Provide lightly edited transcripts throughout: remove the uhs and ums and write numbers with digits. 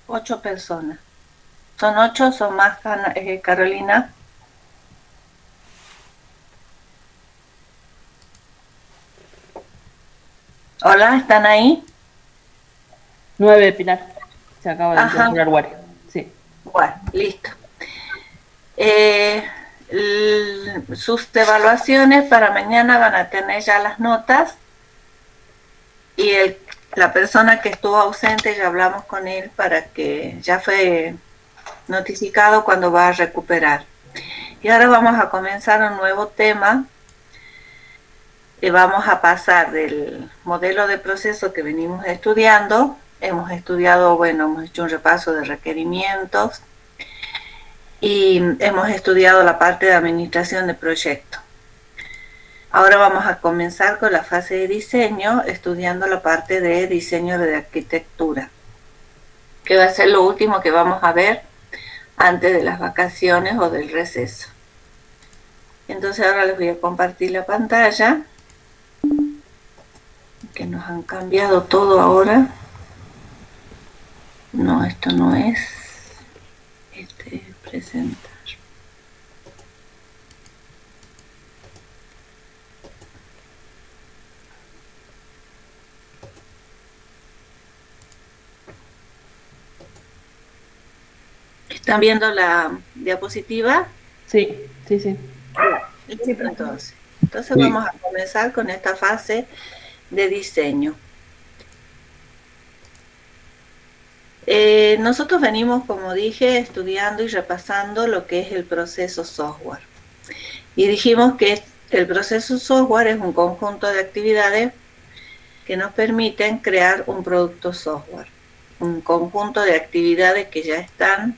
8 personas. ¿Son 8? ¿Son más, Carolina? Hola, ¿están ahí? 9, Pilar. Se acaba de Ajá, incorporar Wari. Sí. bueno, listo. Eh, sus evaluaciones para mañana van a tener ya las notas y la persona que estuvo ausente ya hablamos con él para que ya fue notificado cuando va a recuperar. Y ahora vamos a comenzar un nuevo tema. Vamos a pasar del modelo de proceso que venimos estudiando. Hemos estudiado, bueno, hemos hecho un repaso de requerimientos y hemos estudiado la parte de administración de proyectos. Ahora vamos a comenzar con la fase de diseño, estudiando la parte de diseño de arquitectura, que va a ser lo último que vamos a ver antes de las vacaciones o del receso. Entonces ahora les voy a compartir la pantalla, que nos han cambiado todo ahora. No, esto no es. Presentar. ¿Están viendo la diapositiva? Sí, sí, sí. Listo, entonces. Entonces Sí, vamos a comenzar con esta fase de diseño. Nosotros venimos, como dije, estudiando y repasando lo que es el proceso software. Y dijimos que el proceso software es un conjunto de actividades que nos permiten crear un producto software. Un conjunto de actividades que ya están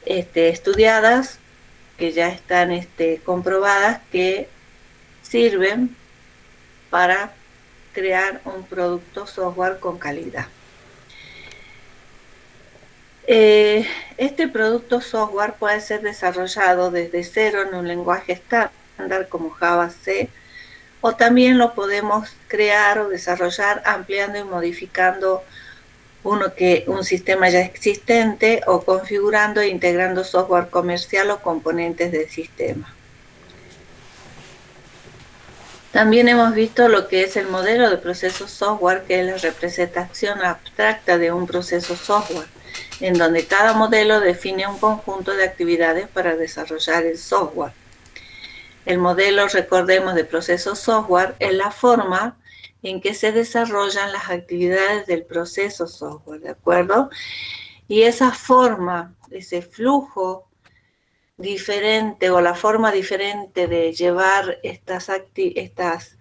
estudiadas, que ya están comprobadas, que sirven para crear un producto software con calidad. Este producto software puede ser desarrollado desde cero en un lenguaje estándar como Java, C, o también lo podemos crear o desarrollar ampliando y modificando un sistema ya existente o configurando e integrando software comercial o componentes del sistema. También hemos visto lo que es el modelo de proceso software, que es la representación abstracta de un proceso software, en donde cada modelo define un conjunto de actividades para desarrollar el software. El modelo, recordemos, de proceso software es la forma en que se desarrollan las actividades del proceso software, ¿de acuerdo? Y esa forma, ese flujo diferente o la forma diferente de llevar estas actividades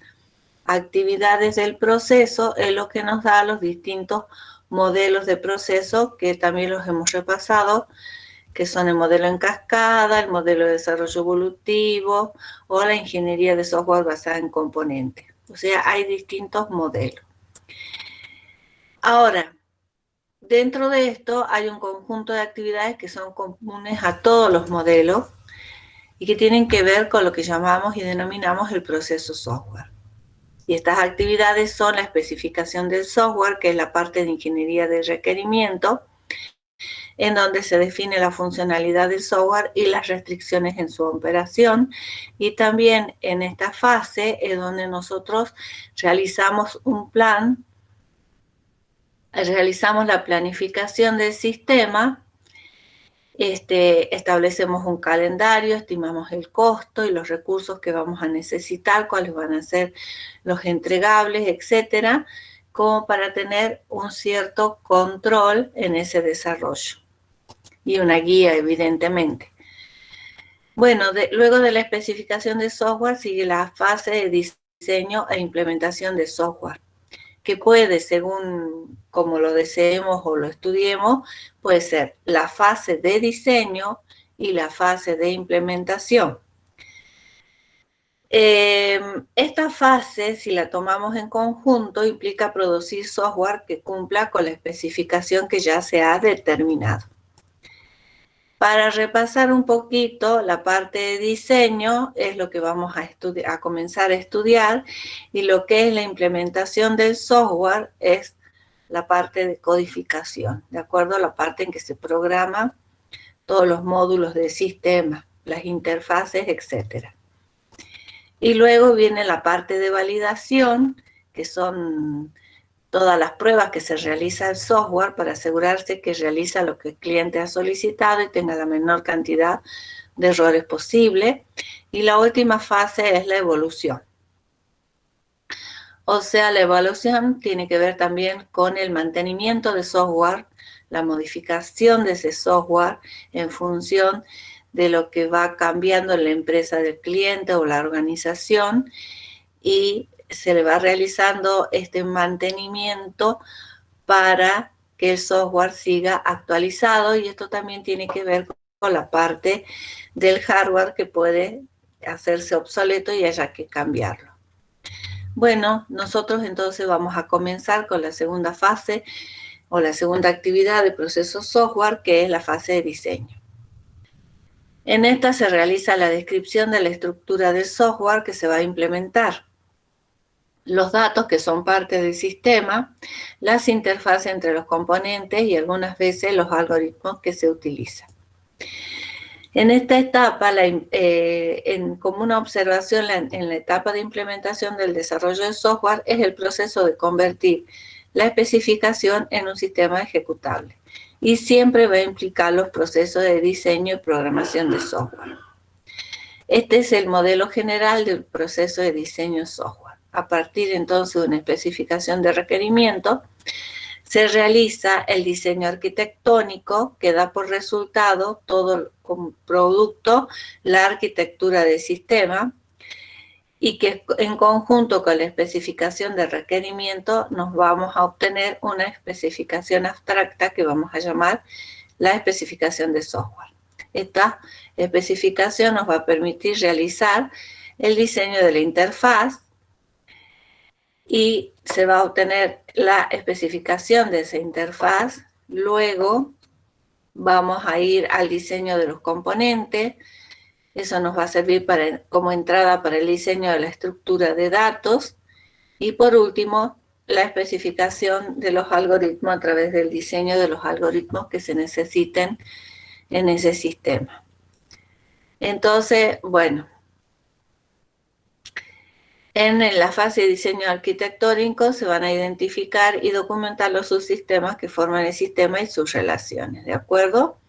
del proceso es lo que nos da los distintos modelos de proceso, que también los hemos repasado, que son el modelo en cascada, el modelo de desarrollo evolutivo o la ingeniería de software basada en componentes. O sea, hay distintos modelos. Ahora, dentro de esto hay un conjunto de actividades que son comunes a todos los modelos y que tienen que ver con lo que llamamos y denominamos el proceso software. Y estas actividades son la especificación del software, que es la parte de ingeniería de requerimiento, en donde se define la funcionalidad del software y las restricciones en su operación. Y también en esta fase es donde nosotros realizamos un plan, realizamos la planificación del sistema, establecemos un calendario, estimamos el costo y los recursos que vamos a necesitar, cuáles van a ser los entregables, etcétera, como para tener un cierto control en ese desarrollo y una guía, evidentemente. Bueno, luego de la especificación de software sigue la fase de diseño e implementación de software, que puede, según como lo deseemos o lo estudiemos, puede ser la fase de diseño y la fase de implementación. Esta fase, si la tomamos en conjunto, implica producir software que cumpla con la especificación que ya se ha determinado. Para repasar un poquito, la parte de diseño es lo que vamos a comenzar a estudiar, y lo que es la implementación del software es la parte de codificación, de acuerdo a la parte en que se programan todos los módulos del sistema, las interfaces, etc. Y luego viene la parte de validación, que son todas las pruebas que se realiza el software para asegurarse que realiza lo que el cliente ha solicitado y tenga la menor cantidad de errores posible. Y la última fase es la evolución. O sea, la evaluación tiene que ver también con el mantenimiento de software, la modificación de ese software en función de lo que va cambiando en la empresa del cliente o la organización, y se le va realizando este mantenimiento para que el software siga actualizado, y esto también tiene que ver con la parte del hardware que puede hacerse obsoleto y haya que cambiarlo. Bueno, nosotros entonces vamos a comenzar con la segunda fase o la segunda actividad de proceso software, que es la fase de diseño. En esta se realiza la descripción de la estructura del software que se va a implementar, los datos que son parte del sistema, las interfaces entre los componentes y algunas veces los algoritmos que se utilizan. En esta etapa, como una observación en la etapa de implementación del desarrollo de software, es el proceso de convertir la especificación en un sistema ejecutable, y siempre va a implicar los procesos de diseño y programación de software. Este es el modelo general del proceso de diseño software. A partir entonces de una especificación de requerimiento, se realiza el diseño arquitectónico, que da por resultado todo como producto la arquitectura del sistema, y que en conjunto con la especificación de requerimiento nos vamos a obtener una especificación abstracta que vamos a llamar la especificación de software. Esta especificación nos va a permitir realizar el diseño de la interfaz, y se va a obtener la especificación de esa interfaz. Luego vamos a ir al diseño de los componentes. Eso nos va a servir como entrada para el diseño de la estructura de datos. Y por último, la especificación de los algoritmos a través del diseño de los algoritmos que se necesiten en ese sistema. Entonces, bueno, en la fase de diseño arquitectónico se van a identificar y documentar los subsistemas que forman el sistema y sus relaciones, ¿de acuerdo?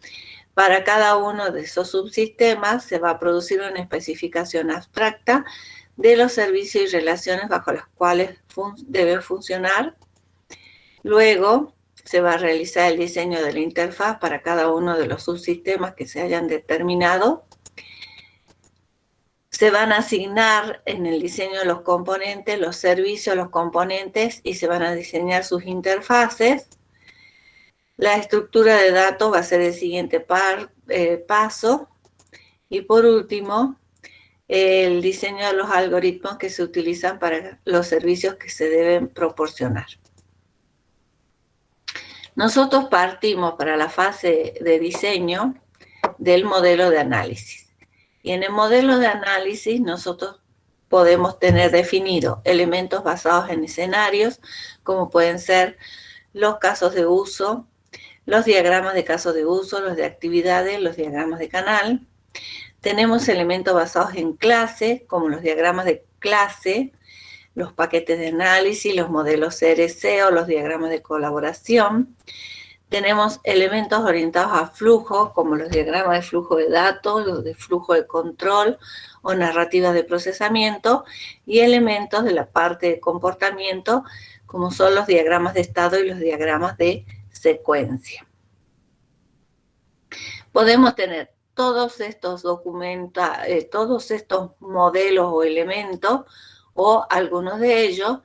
Para cada uno de esos subsistemas se va a producir una especificación abstracta de los servicios y relaciones bajo las cuales deben funcionar. Luego se va a realizar el diseño de la interfaz para cada uno de los subsistemas que se hayan determinado. Se van a asignar en el diseño de los componentes los servicios, los componentes, y se van a diseñar sus interfaces. La estructura de datos va a ser el siguiente paso. Y por último, el diseño de los algoritmos que se utilizan para los servicios que se deben proporcionar. Nosotros partimos para la fase de diseño del modelo de análisis. Y en el modelo de análisis nosotros podemos tener definidos elementos basados en escenarios, como pueden ser los casos de uso, los diagramas de casos de uso, los de actividades, los diagramas de canal. Tenemos elementos basados en clases, como los diagramas de clase, los paquetes de análisis, los modelos CRC o los diagramas de colaboración. Tenemos elementos orientados a flujo, como los diagramas de flujo de datos, los de flujo de control o narrativas de procesamiento, y elementos de la parte de comportamiento, como son los diagramas de estado y los diagramas de secuencia. Podemos tener todos estos documentos, todos estos modelos o elementos, o algunos de ellos,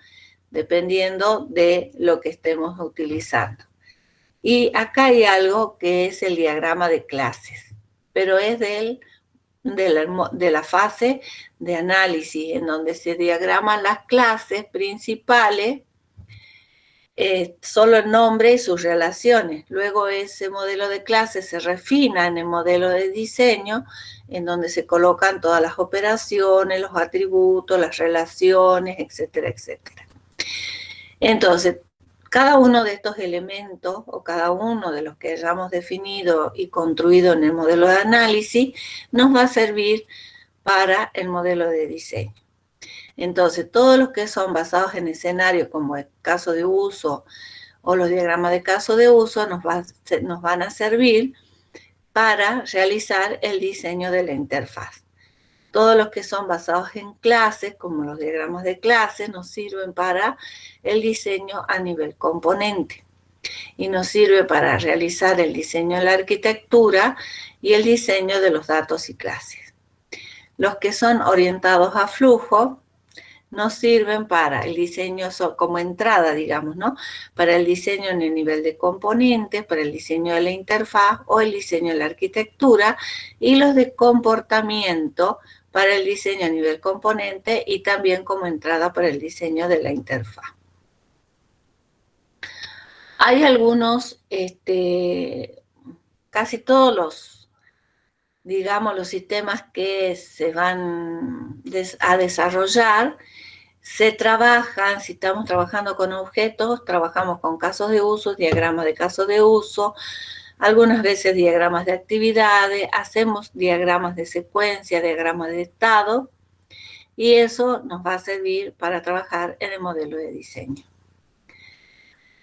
dependiendo de lo que estemos utilizando. Y acá hay algo que es el diagrama de clases, pero es de la fase de análisis, en donde se diagraman las clases principales, solo el nombre y sus relaciones. Luego ese modelo de clases se refina en el modelo de diseño, en donde se colocan todas las operaciones, los atributos, las relaciones, etcétera, etcétera. Entonces, cada uno de estos elementos o cada uno de los que hayamos definido y construido en el modelo de análisis nos va a servir para el modelo de diseño. Entonces, todos los que son basados en escenarios como el caso de uso o los diagramas de caso de uso nos van a servir para realizar el diseño de la interfaz. Todos los que son basados en clases, como los diagramas de clases, nos sirven para el diseño a nivel componente y nos sirve para realizar el diseño de la arquitectura y el diseño de los datos y clases. Los que son orientados a flujo nos sirven para el diseño como entrada, digamos, ¿no? Para el diseño en el nivel de componentes, para el diseño de la interfaz o el diseño de la arquitectura, y los de comportamiento para el diseño a nivel componente y también como entrada para el diseño de la interfaz. Hay algunos, casi todos los, digamos, los sistemas que se van a desarrollar, se trabajan, si estamos trabajando con objetos, trabajamos con casos de uso, diagramas de casos de uso, algunas veces diagramas de actividades, hacemos diagramas de secuencia, diagramas de estado, y eso nos va a servir para trabajar en el modelo de diseño.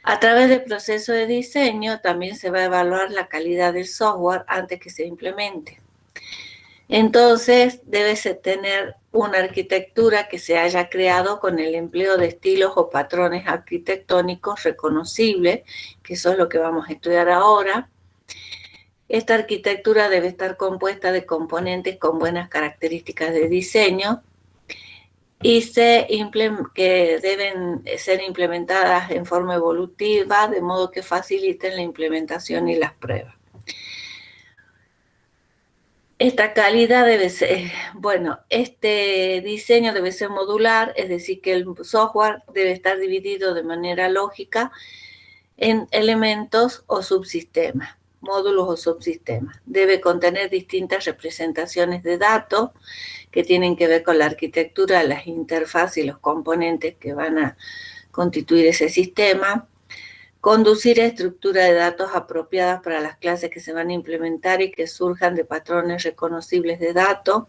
A través del proceso de diseño también se va a evaluar la calidad del software antes que se implemente. Entonces, debe tener una arquitectura que se haya creado con el empleo de estilos o patrones arquitectónicos reconocibles, que eso es lo que vamos a estudiar ahora. Esta arquitectura debe estar compuesta de componentes con buenas características de diseño y que deben ser implementadas en forma evolutiva, de modo que faciliten la implementación y las pruebas. Esta calidad debe ser, este diseño debe ser modular, es decir, que el software debe estar dividido de manera lógica en elementos o subsistemas, módulos o subsistemas. Debe contener distintas representaciones de datos que tienen que ver con la arquitectura, las interfaces y los componentes que van a constituir ese sistema. Conducir a estructura de datos apropiadas para las clases que se van a implementar y que surjan de patrones reconocibles de datos.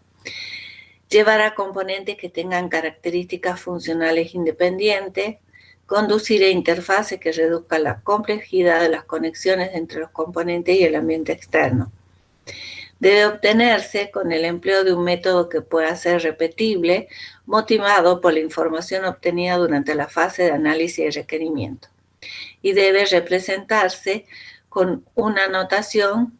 Llevar a componentes que tengan características funcionales independientes. Conducir a interfaces que reduzcan la complejidad de las conexiones entre los componentes y el ambiente externo. Debe obtenerse con el empleo de un método que pueda ser repetible, motivado por la información obtenida durante la fase de análisis y requerimiento. Y debe representarse con una notación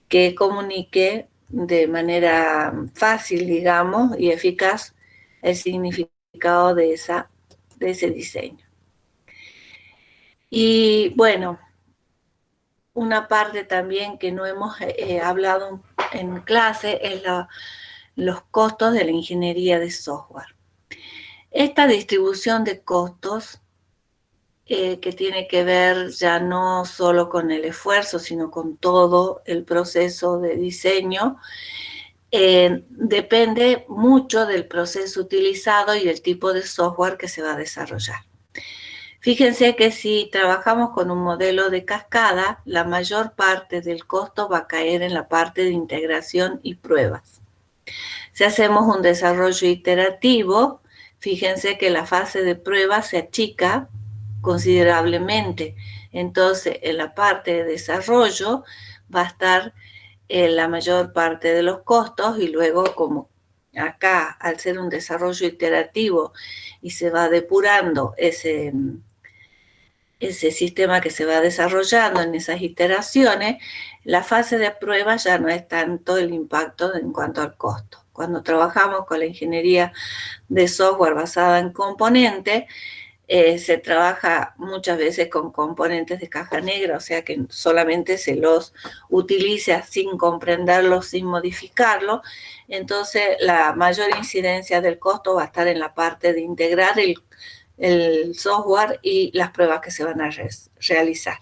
que comunique de manera fácil, digamos, y eficaz el significado de ese diseño. Y bueno, una parte también que no hemos hablado en clase es los costos de la ingeniería de software. Esta distribución de costos que tiene que ver ya no solo con el esfuerzo, sino con todo el proceso de diseño, depende mucho del proceso utilizado y el tipo de software que se va a desarrollar. Fíjense que si trabajamos con un modelo de cascada, la mayor parte del costo va a caer en la parte de integración y pruebas. Si hacemos un desarrollo iterativo, fíjense que la fase de prueba se achica considerablemente. Entonces, en la parte de desarrollo va a estar la mayor parte de los costos y luego, como acá, al ser un desarrollo iterativo y se va depurando ese sistema que se va desarrollando en esas iteraciones, la fase de prueba ya no es tanto el impacto en cuanto al costo. Cuando trabajamos con la ingeniería de software basada en componentes, se trabaja muchas veces con componentes de caja negra, o sea que solamente se los utiliza sin comprenderlos, sin modificarlos. Entonces, la mayor incidencia del costo va a estar en la parte de integrar el software y las pruebas que se van a realizar.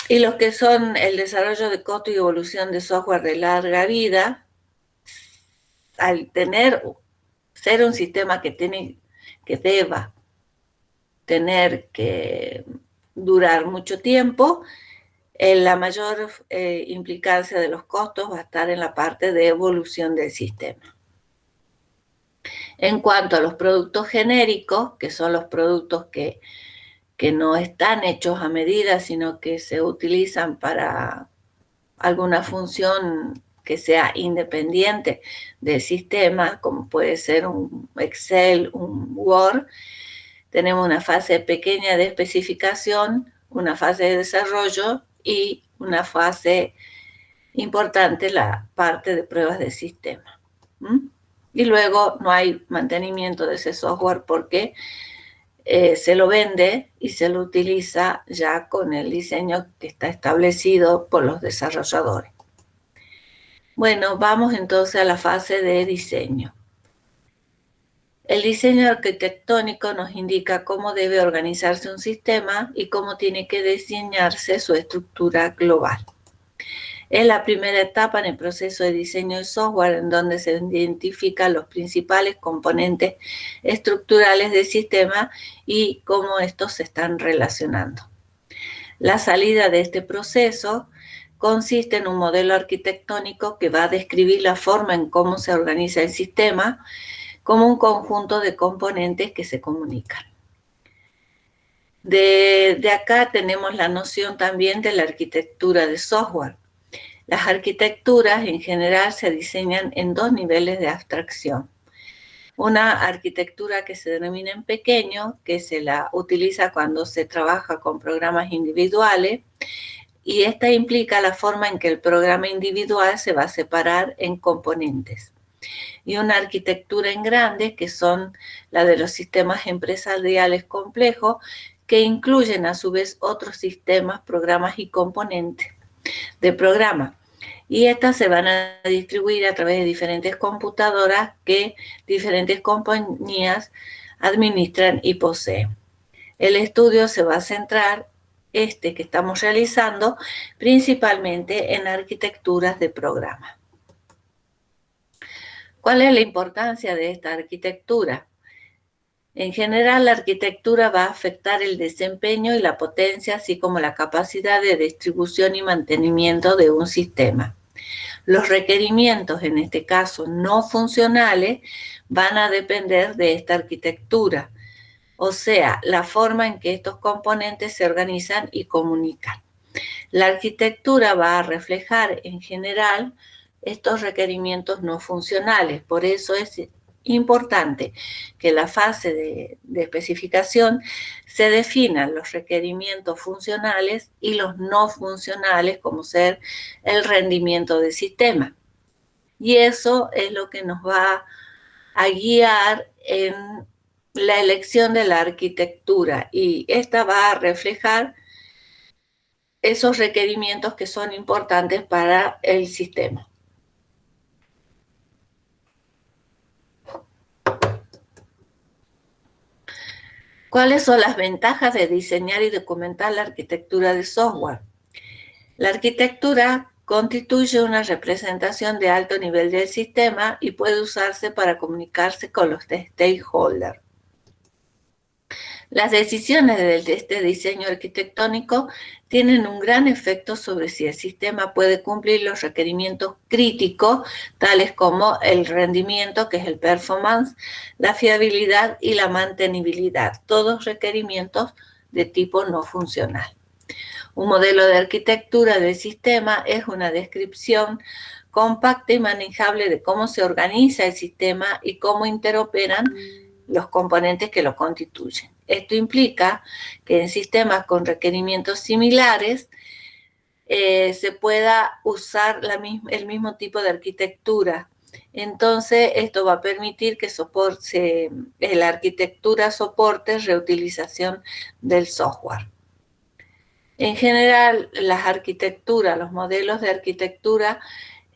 Y los que son el desarrollo de costo y evolución de software de larga vida, al ser un sistema que deba tener que durar mucho tiempo, la mayor implicancia de los costos va a estar en la parte de evolución del sistema. En cuanto a los productos genéricos, que son los productos que no están hechos a medida, sino que se utilizan para alguna función que sea independiente del sistema, como puede ser un Excel, un Word, tenemos una fase pequeña de especificación, una fase de desarrollo y una fase importante, la parte de pruebas de sistema. Y luego no hay mantenimiento de ese software porque se lo vende y se lo utiliza ya con el diseño que está establecido por los desarrolladores. Bueno, vamos entonces a la fase de diseño. El diseño arquitectónico nos indica cómo debe organizarse un sistema y cómo tiene que diseñarse su estructura global. Es la primera etapa en el proceso de diseño de software en donde se identifican los principales componentes estructurales del sistema y cómo estos se están relacionando. La salida de este proceso consiste en un modelo arquitectónico que va a describir la forma en cómo se organiza el sistema como un conjunto de componentes que se comunican. De acá tenemos la noción también de la arquitectura de software. Las arquitecturas en general se diseñan en dos niveles de abstracción. Una arquitectura que se denomina en pequeño, que se la utiliza cuando se trabaja con programas individuales, y esta implica la forma en que el programa individual se va a separar en componentes. Y una arquitectura en grande, que son la de los sistemas empresariales complejos, que incluyen a su vez otros sistemas, programas y componentes de programa. Y estas se van a distribuir a través de diferentes computadoras que diferentes compañías administran y poseen. El estudio se va a centrar, que estamos realizando, principalmente en arquitecturas de programa. ¿Cuál es la importancia de esta arquitectura? En general, la arquitectura va a afectar el desempeño y la potencia, así como la capacidad de distribución y mantenimiento de un sistema. Los requerimientos, en este caso no funcionales, van a depender de esta arquitectura, o sea, la forma en que estos componentes se organizan y comunican. La arquitectura va a reflejar, en general, estos requerimientos no funcionales. Por eso es importante que en la fase de especificación se definan los requerimientos funcionales y los no funcionales, como ser el rendimiento del sistema. Y eso es lo que nos va a guiar en la elección de la arquitectura, y esta va a reflejar esos requerimientos que son importantes para el sistema. ¿Cuáles son las ventajas de diseñar y documentar la arquitectura de software? La arquitectura constituye una representación de alto nivel del sistema y puede usarse para comunicarse con los stakeholders. Las decisiones de este diseño arquitectónico tienen un gran efecto sobre si el sistema puede cumplir los requerimientos críticos, tales como el rendimiento, que es el performance, la fiabilidad y la mantenibilidad, todos requerimientos de tipo no funcional. Un modelo de arquitectura del sistema es una descripción compacta y manejable de cómo se organiza el sistema y cómo interoperan los componentes que lo constituyen. Esto implica que en sistemas con requerimientos similares se pueda usar el mismo tipo de arquitectura. Entonces, esto va a permitir que la arquitectura soporte reutilización del software. En general, las arquitecturas, los modelos de arquitectura,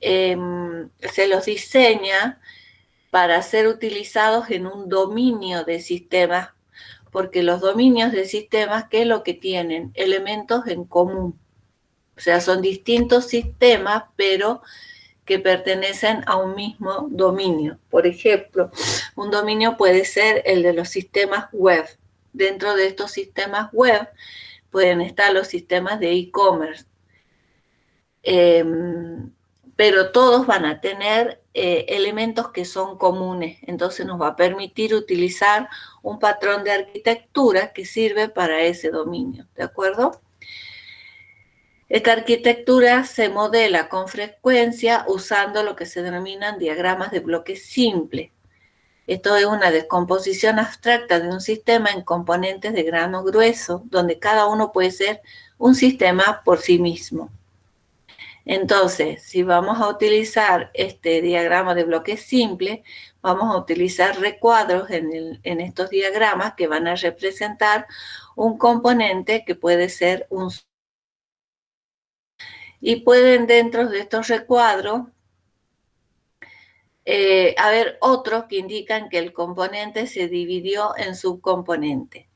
se los diseña para ser utilizados en un dominio de sistemas, porque los dominios de sistemas, ¿qué es lo que tienen? Elementos en común. O sea, son distintos sistemas, pero que pertenecen a un mismo dominio. Por ejemplo, un dominio puede ser el de los sistemas web, dentro de estos sistemas web pueden estar los sistemas de e-commerce, pero todos van a tener elementos que son comunes, entonces nos va a permitir utilizar un patrón de arquitectura que sirve para ese dominio, ¿de acuerdo? Esta arquitectura se modela con frecuencia usando lo que se denominan diagramas de bloques simples. Esto es una descomposición abstracta de un sistema en componentes de grano grueso, donde cada uno puede ser un sistema por sí mismo. Entonces, si vamos a utilizar este diagrama de bloques simples, vamos a utilizar recuadros en estos diagramas que van a representar un componente que puede ser un... Y pueden dentro de estos recuadros haber otros que indican que el componente se dividió en subcomponentes.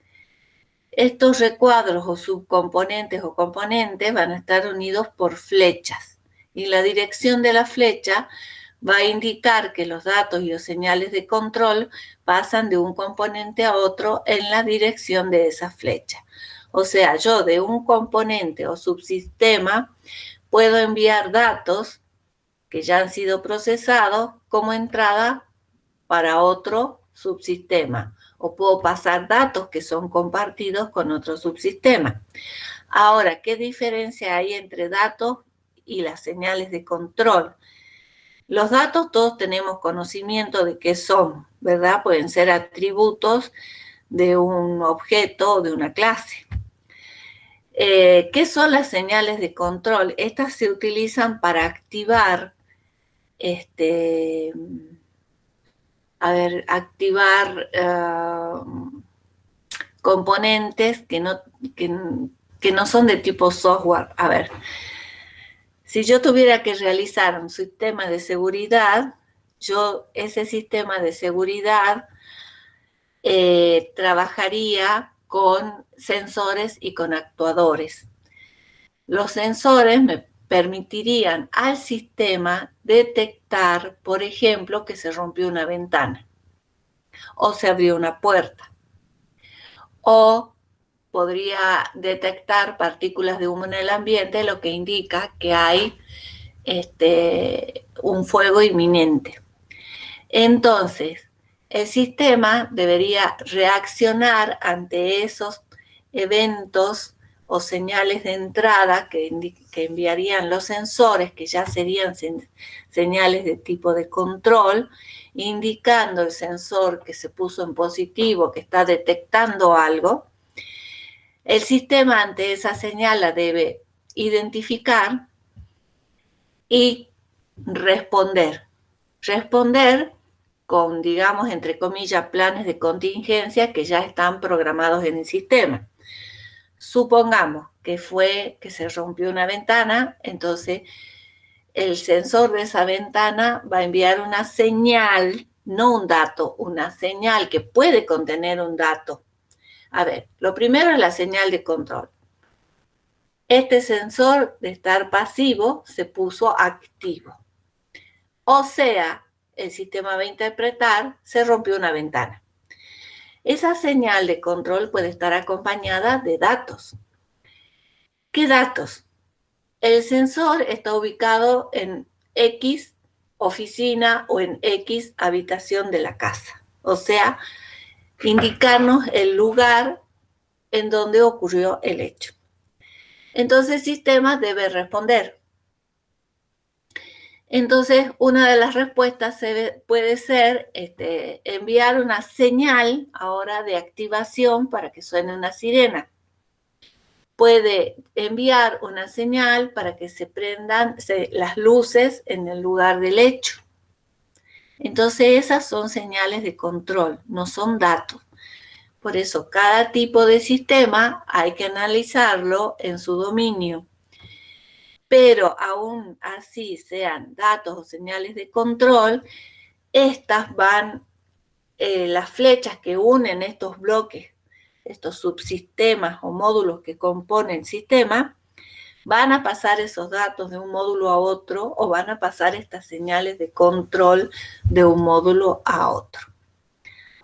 Estos recuadros o subcomponentes o componentes van a estar unidos por flechas y la dirección de la flecha va a indicar que los datos y los señales de control pasan de un componente a otro en la dirección de esa flecha. O sea, yo de un componente o subsistema puedo enviar datos que ya han sido procesados como entrada para otro subsistema, o puedo pasar datos que son compartidos con otro subsistema. Ahora, ¿qué diferencia hay entre datos y las señales de control? Los datos todos tenemos conocimiento de qué son, ¿verdad? Pueden ser atributos de un objeto o de una clase. ¿Qué son las señales de control? Estas se utilizan para activar activar componentes que no son de tipo software. A ver, si yo tuviera que realizar un sistema de seguridad, ese sistema de seguridad trabajaría con sensores y con actuadores. Los sensores me permitirían al sistema detectar, por ejemplo, que se rompió una ventana o se abrió una puerta, o podría detectar partículas de humo en el ambiente, lo que indica que hay un fuego inminente. Entonces, el sistema debería reaccionar ante esos eventos o señales de entrada que enviarían los sensores, que ya serían señales de tipo de control, indicando el sensor que se puso en positivo, que está detectando algo. El sistema ante esa señal la debe identificar y responder. Responder con, digamos, entre comillas, planes de contingencia que ya están programados en el sistema. Supongamos que se rompió una ventana, entonces el sensor de esa ventana va a enviar una señal, no un dato, una señal que puede contener un dato. A ver, lo primero es la señal de control. Este sensor de estar pasivo se puso activo. O sea, el sistema va a interpretar, se rompió una ventana. Esa señal de control puede estar acompañada de datos. ¿Qué datos? El sensor está ubicado en X oficina o en X habitación de la casa. O sea, indicarnos el lugar en donde ocurrió el hecho. Entonces el sistema debe responder. Entonces, una de las respuestas puede ser enviar una señal ahora de activación para que suene una sirena. Puede enviar una señal para que se prendan las luces en el lugar del hecho. Entonces, esas son señales de control, no son datos. Por eso, cada tipo de sistema hay que analizarlo en su dominio. Pero aún así sean datos o señales de control, estas van, las flechas que unen estos bloques, estos subsistemas o módulos que componen el sistema, van a pasar esos datos de un módulo a otro o van a pasar estas señales de control de un módulo a otro.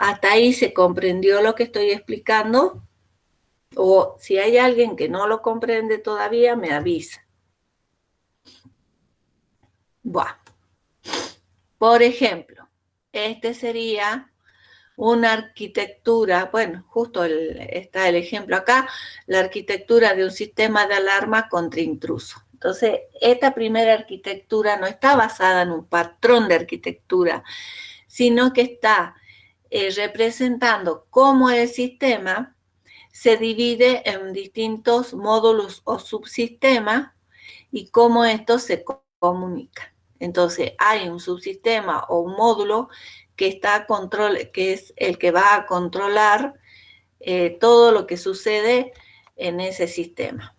¿Hasta ahí se comprendió lo que estoy explicando? O si hay alguien que no lo comprende todavía, me avisa. Bueno, por ejemplo, este sería una arquitectura, bueno, justo está el ejemplo acá, la arquitectura de un sistema de alarma contra intrusos. Entonces, esta primera arquitectura no está basada en un patrón de arquitectura, sino que está representando cómo el sistema se divide en distintos módulos o subsistemas y cómo estos se comunican. Entonces, hay un subsistema o un módulo que es el que va a controlar todo lo que sucede en ese sistema.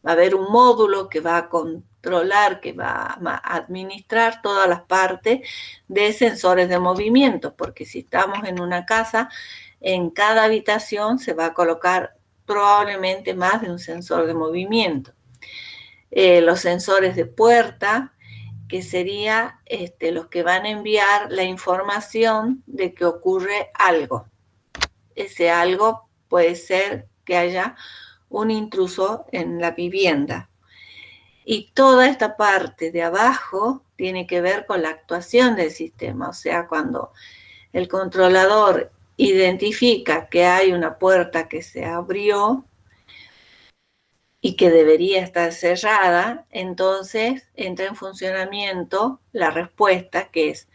Va a haber un módulo que va a controlar, que va a administrar todas las partes de sensores de movimiento, porque si estamos en una casa, en cada habitación se va a colocar probablemente más de un sensor de movimiento. Los sensores de puerta, que serían los que van a enviar la información de que ocurre algo. Ese algo puede ser que haya un intruso en la vivienda. Y toda esta parte de abajo tiene que ver con la actuación del sistema, o sea, cuando el controlador identifica que hay una puerta que se abrió y que debería estar cerrada, entonces entra en funcionamiento la respuesta, que es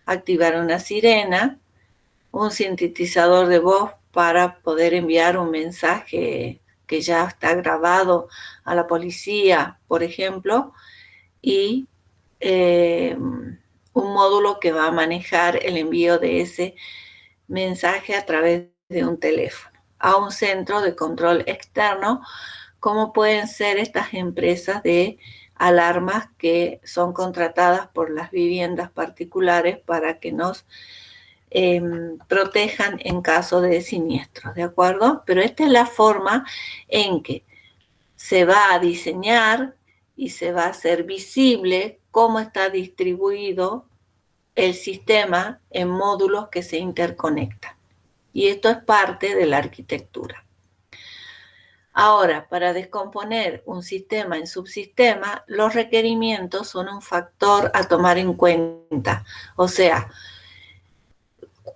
activar una sirena, un sintetizador de voz para poder enviar un mensaje que ya está grabado a la policía, por ejemplo, y un módulo que va a manejar el envío de ese mensaje a través de un teléfono a un centro de control externo, como pueden ser estas empresas de alarmas que son contratadas por las viviendas particulares para que nos protejan en caso de siniestros, ¿de acuerdo? Pero esta es la forma en que se va a diseñar y se va a hacer visible cómo está distribuido el sistema en módulos que se interconectan. Y esto es parte de la arquitectura. Ahora, para descomponer un sistema en subsistema, los requerimientos son un factor a tomar en cuenta. O sea,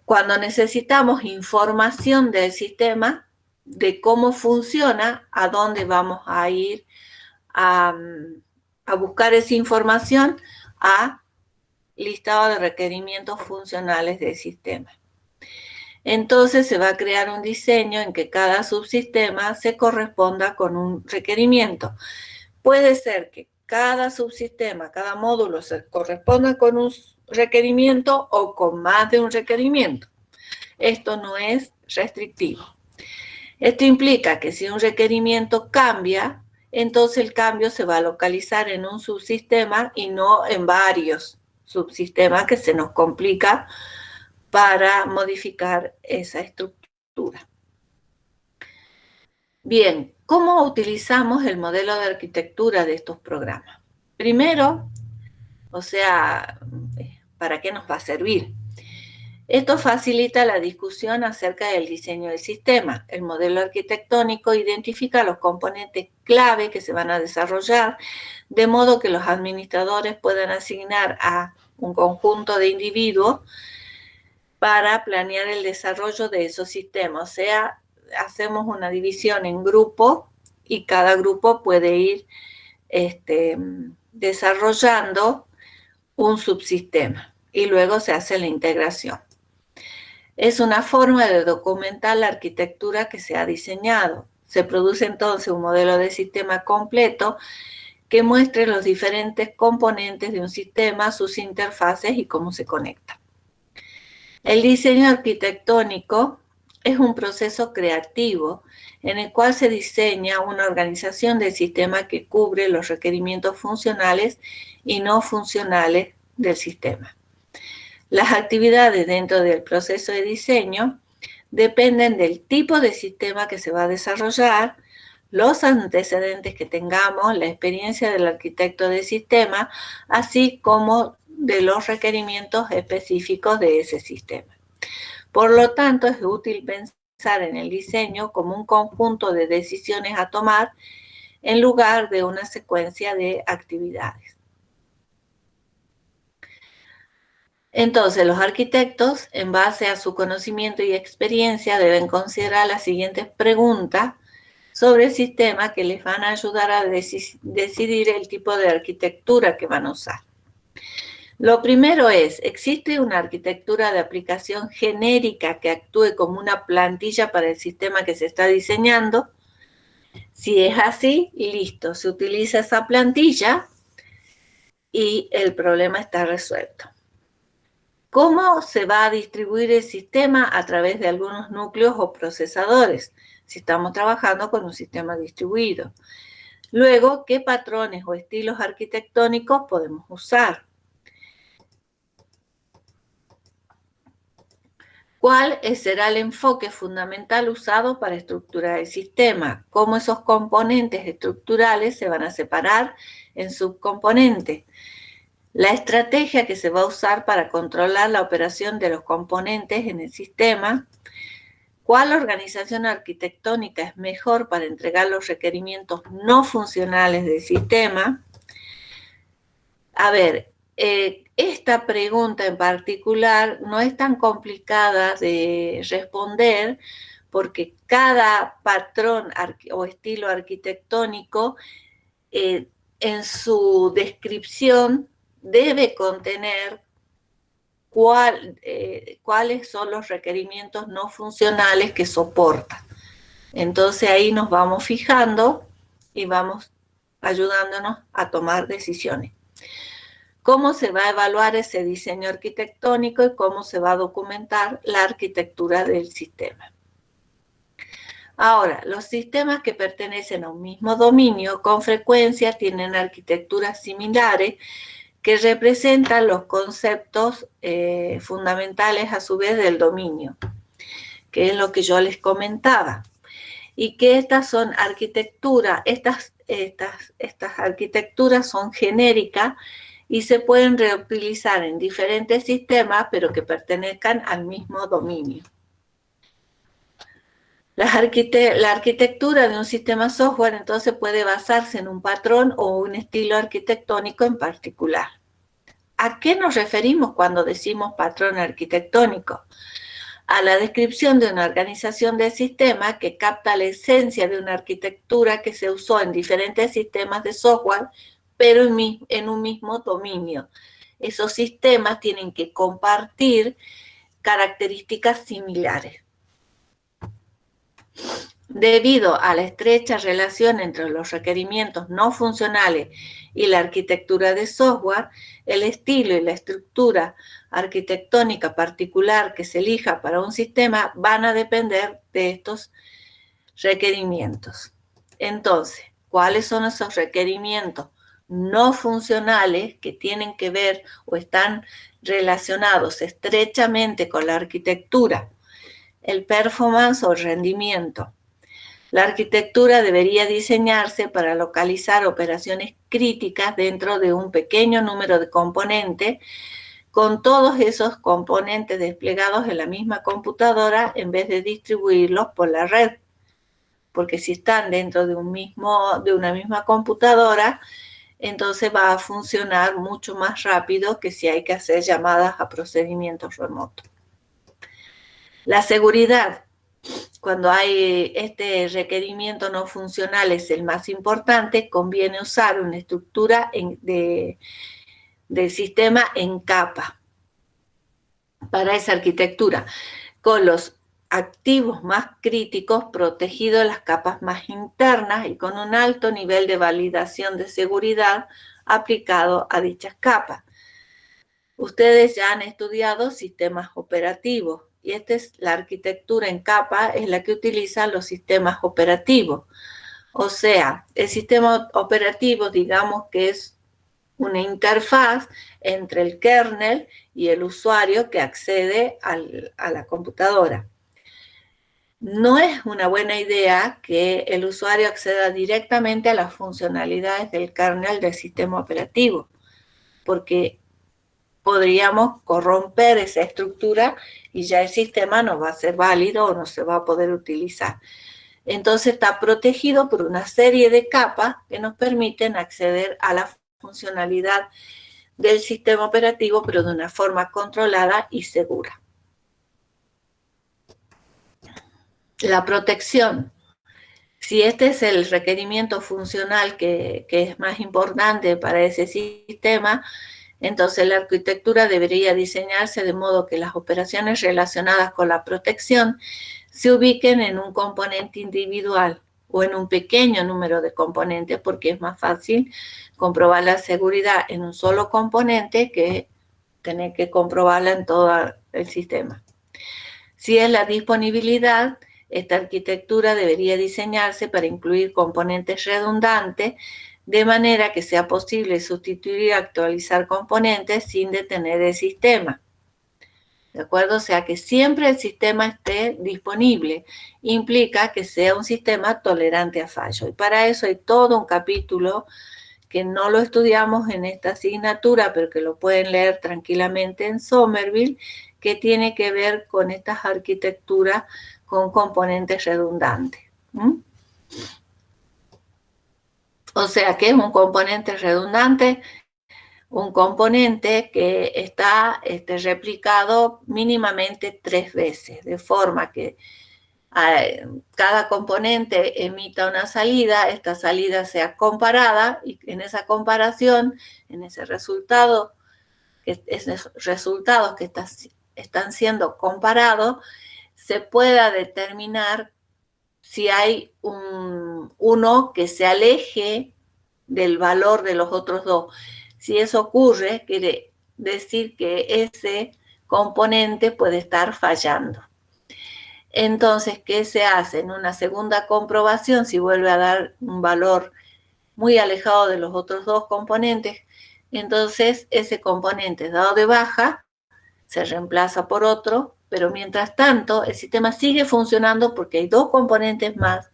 cuando necesitamos información del sistema, de cómo funciona, a dónde vamos a ir a buscar esa información, a listado de requerimientos funcionales del sistema. Entonces se va a crear un diseño en que cada subsistema se corresponda con un requerimiento. Puede ser que cada subsistema, cada módulo se corresponda con un requerimiento o con más de un requerimiento. Esto no es restrictivo. Esto implica que si un requerimiento cambia, entonces el cambio se va a localizar en un subsistema y no en varios subsistemas, que se nos complica para modificar esa estructura. Bien, ¿cómo utilizamos el modelo de arquitectura de estos programas? Primero, o sea, ¿para qué nos va a servir? Esto facilita la discusión acerca del diseño del sistema. El modelo arquitectónico identifica los componentes clave que se van a desarrollar, de modo que los administradores puedan asignar a un conjunto de individuos para planear el desarrollo de esos sistemas. O sea, hacemos una división en grupos y cada grupo puede ir desarrollando un subsistema y luego se hace la integración. Es una forma de documentar la arquitectura que se ha diseñado. Se produce entonces un modelo de sistema completo que muestre los diferentes componentes de un sistema, sus interfaces y cómo se conectan. El diseño arquitectónico es un proceso creativo en el cual se diseña una organización del sistema que cubre los requerimientos funcionales y no funcionales del sistema. Las actividades dentro del proceso de diseño dependen del tipo de sistema que se va a desarrollar, los antecedentes que tengamos, la experiencia del arquitecto de sistema, así como de los requerimientos específicos de ese sistema. Por lo tanto, es útil pensar en el diseño como un conjunto de decisiones a tomar en lugar de una secuencia de actividades. Entonces, los arquitectos, en base a su conocimiento y experiencia, deben considerar las siguientes preguntas sobre el sistema que les van a ayudar a decidir el tipo de arquitectura que van a usar. Lo primero es, ¿existe una arquitectura de aplicación genérica que actúe como una plantilla para el sistema que se está diseñando? Si es así, listo, se utiliza esa plantilla y el problema está resuelto. ¿Cómo se va a distribuir el sistema? A través de algunos núcleos o procesadores, si estamos trabajando con un sistema distribuido. Luego, ¿qué patrones o estilos arquitectónicos podemos usar? ¿Cuál será el enfoque fundamental usado para estructurar el sistema? ¿Cómo esos componentes estructurales se van a separar en subcomponentes? La estrategia que se va a usar para controlar la operación de los componentes en el sistema. ¿Cuál organización arquitectónica es mejor para entregar los requerimientos no funcionales del sistema? A ver, esta pregunta en particular no es tan complicada de responder porque cada patrón o estilo arquitectónico en su descripción debe contener cuáles son los requerimientos no funcionales que soporta. Entonces ahí nos vamos fijando y vamos ayudándonos a tomar decisiones. ¿Cómo se va a evaluar ese diseño arquitectónico y cómo se va a documentar la arquitectura del sistema? Ahora, los sistemas que pertenecen a un mismo dominio con frecuencia tienen arquitecturas similares que representan los conceptos fundamentales a su vez del dominio, que es lo que yo les comentaba. Y que estas son arquitecturas, estas arquitecturas son genéricas y se pueden reutilizar en diferentes sistemas, pero que pertenezcan al mismo dominio. La arquitectura de un sistema software entonces puede basarse en un patrón o un estilo arquitectónico en particular. ¿A qué nos referimos cuando decimos patrón arquitectónico? A la descripción de una organización del sistema que capta la esencia de una arquitectura que se usó en diferentes sistemas de software, pero en un mismo dominio. Esos sistemas tienen que compartir características similares. Debido a la estrecha relación entre los requerimientos no funcionales y la arquitectura de software, el estilo y la estructura arquitectónica particular que se elija para un sistema van a depender de estos requerimientos. Entonces, ¿cuáles son esos requerimientos no funcionales que tienen que ver o están relacionados estrechamente con la arquitectura? El performance o rendimiento. La arquitectura debería diseñarse para localizar operaciones críticas dentro de un pequeño número de componentes, con todos esos componentes desplegados en la misma computadora en vez de distribuirlos por la red. Porque si están dentro de una misma computadora, entonces va a funcionar mucho más rápido que si hay que hacer llamadas a procedimientos remotos. La seguridad. Cuando hay este requerimiento no funcional es el más importante, conviene usar una estructura del sistema en capa para esa arquitectura, con los activos más críticos protegidos en las capas más internas y con un alto nivel de validación de seguridad aplicado a dichas capas. Ustedes ya han estudiado sistemas operativos. Y esta es la arquitectura en capa, es la que utilizan los sistemas operativos. O sea, el sistema operativo, digamos que es una interfaz entre el kernel y el usuario que accede a la computadora. No es una buena idea que el usuario acceda directamente a las funcionalidades del kernel del sistema operativo, porque podríamos corromper esa estructura y ya el sistema no va a ser válido o no se va a poder utilizar. Entonces está protegido por una serie de capas que nos permiten acceder a la funcionalidad del sistema operativo, pero de una forma controlada y segura. La protección. Si este es el requerimiento funcional que es más importante para ese sistema, entonces la arquitectura debería diseñarse de modo que las operaciones relacionadas con la protección se ubiquen en un componente individual o en un pequeño número de componentes, porque es más fácil comprobar la seguridad en un solo componente que tener que comprobarla en todo el sistema. Si es la disponibilidad, esta arquitectura debería diseñarse para incluir componentes redundantes, de manera que sea posible sustituir y actualizar componentes sin detener el sistema. ¿De acuerdo? O sea, que siempre el sistema esté disponible. Implica que sea un sistema tolerante a fallo. Y para eso hay todo un capítulo que no lo estudiamos en esta asignatura, pero que lo pueden leer tranquilamente en Somerville, que tiene que ver con estas arquitecturas con componentes redundantes. O sea, ¿qué es un componente redundante? Un componente que está replicado mínimamente 3 veces, de forma que cada componente emita una salida, esta salida sea comparada y en esa comparación, en ese resultado, esos resultados que están siendo comparados, se pueda determinar si hay uno que se aleje del valor de los otros dos. Si eso ocurre, quiere decir que ese componente puede estar fallando. Entonces, ¿qué se hace? En una segunda comprobación, si vuelve a dar un valor muy alejado de los otros dos componentes, entonces ese componente es dado de baja, se reemplaza por otro, pero mientras tanto el sistema sigue funcionando porque hay 2 componentes más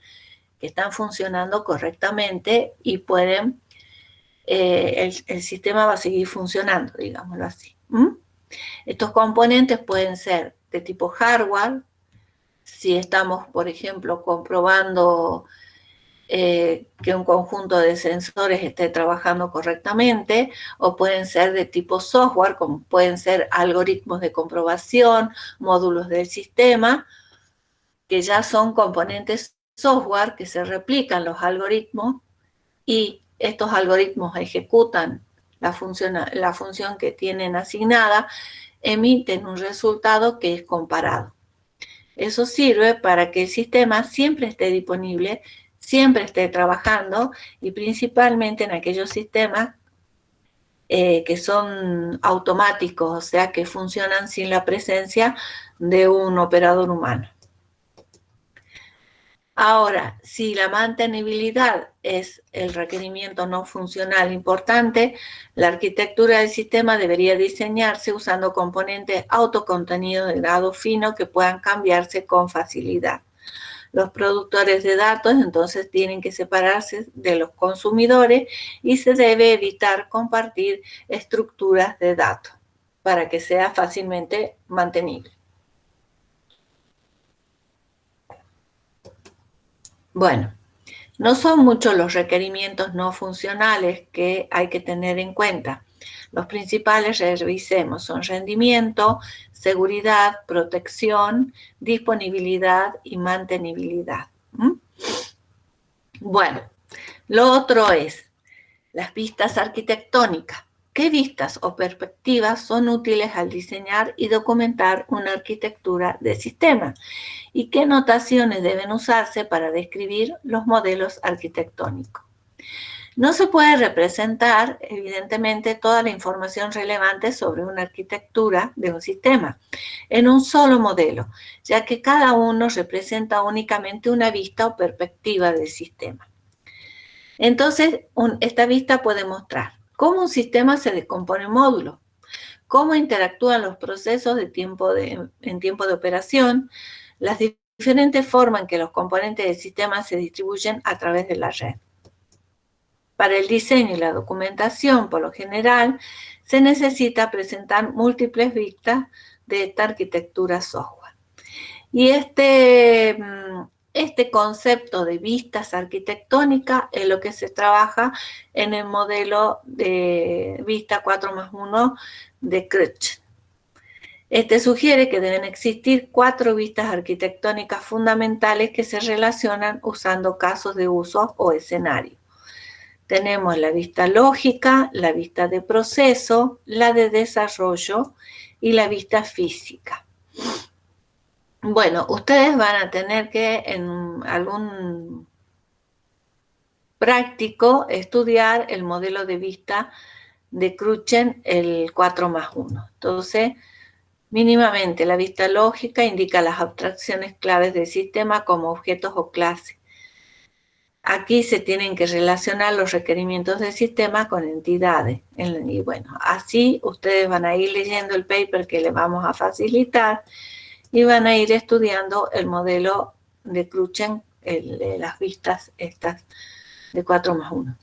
que están funcionando correctamente y pueden, el sistema va a seguir funcionando, digámoslo así. Estos componentes pueden ser de tipo hardware, si estamos, por ejemplo, comprobando que un conjunto de sensores esté trabajando correctamente, o pueden ser de tipo software, como pueden ser algoritmos de comprobación, módulos del sistema, que ya son componentes software que se replican los algoritmos y estos algoritmos ejecutan la función que tienen asignada, emiten un resultado que es comparado. Eso sirve para que el sistema siempre esté disponible, siempre esté trabajando y principalmente en aquellos sistemas que son automáticos, o sea, que funcionan sin la presencia de un operador humano. Ahora, si la mantenibilidad es el requerimiento no funcional importante, la arquitectura del sistema debería diseñarse usando componentes autocontenidos de grado fino que puedan cambiarse con facilidad. Los productores de datos entonces tienen que separarse de los consumidores y se debe evitar compartir estructuras de datos para que sea fácilmente mantenible. Bueno, no son muchos los requerimientos no funcionales que hay que tener en cuenta. Los principales, revisemos, son rendimiento, seguridad, protección, disponibilidad y mantenibilidad. Bueno, lo otro es las vistas arquitectónicas. ¿Qué vistas o perspectivas son útiles al diseñar y documentar una arquitectura de sistema? ¿Y qué notaciones deben usarse para describir los modelos arquitectónicos? No se puede representar, evidentemente, toda la información relevante sobre una arquitectura de un sistema en un solo modelo, ya que cada uno representa únicamente una vista o perspectiva del sistema. Entonces, esta vista puede mostrar cómo un sistema se descompone en módulos, cómo interactúan los procesos en tiempo de operación, las diferentes formas en que los componentes del sistema se distribuyen a través de la red. Para el diseño y la documentación, por lo general, se necesita presentar múltiples vistas de esta arquitectura software. Y este concepto de vistas arquitectónicas es lo que se trabaja en el modelo de vista 4+1 de Crutzen. Este sugiere que deben existir 4 vistas arquitectónicas fundamentales que se relacionan usando casos de uso o escenario. Tenemos la vista lógica, la vista de proceso, la de desarrollo y la vista física. Bueno, ustedes van a tener que en algún práctico estudiar el modelo de vista de Crutzen, el 4+1. Entonces, mínimamente la vista lógica indica las abstracciones claves del sistema como objetos o clases. Aquí se tienen que relacionar los requerimientos del sistema con entidades. Y bueno, así ustedes van a ir leyendo el paper que les vamos a facilitar y van a ir estudiando el modelo de Crutzen, las vistas estas de 4+1.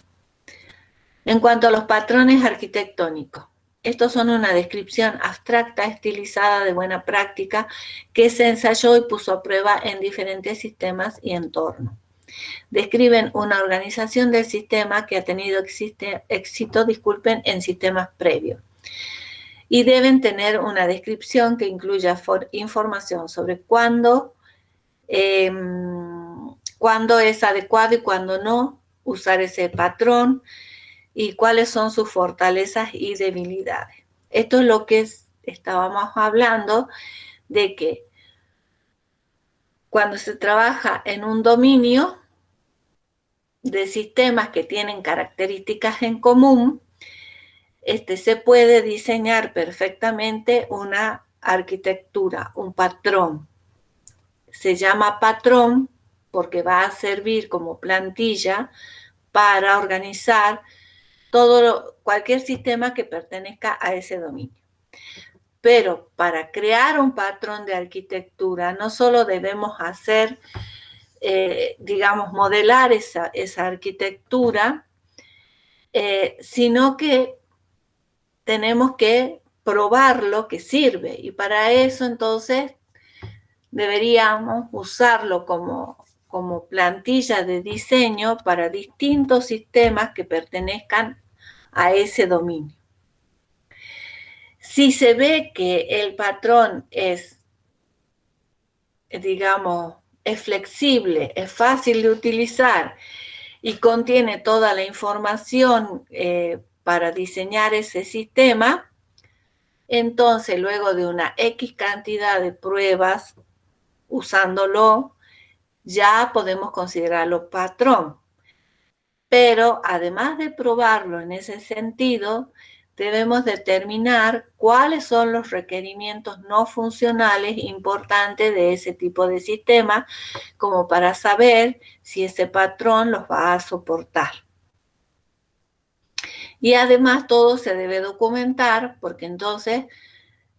En cuanto a los patrones arquitectónicos, estos son una descripción abstracta, estilizada de buena práctica que se ensayó y puso a prueba en diferentes sistemas y entornos. Describen una organización del sistema que ha tenido éxito, en sistemas previos. Y deben tener una descripción que incluya información sobre cuándo es adecuado y cuándo no usar ese patrón y cuáles son sus fortalezas y debilidades. Esto es lo que estábamos hablando de que cuando se trabaja en un dominio de sistemas que tienen características en común, se puede diseñar perfectamente una arquitectura, un patrón. Se llama patrón porque va a servir como plantilla para organizar cualquier sistema que pertenezca a ese dominio. Pero para crear un patrón de arquitectura no solo debemos hacer, modelar esa arquitectura, sino que tenemos que probarlo que sirve. Y para eso entonces deberíamos usarlo como plantilla de diseño para distintos sistemas que pertenezcan a ese dominio. Si se ve que el patrón es flexible, es fácil de utilizar y contiene toda la información para diseñar ese sistema, entonces luego de una X cantidad de pruebas usándolo, ya podemos considerarlo patrón. Pero además de probarlo en ese sentido, debemos determinar cuáles son los requerimientos no funcionales importantes de ese tipo de sistema, como para saber si ese patrón los va a soportar. Y además todo se debe documentar, porque entonces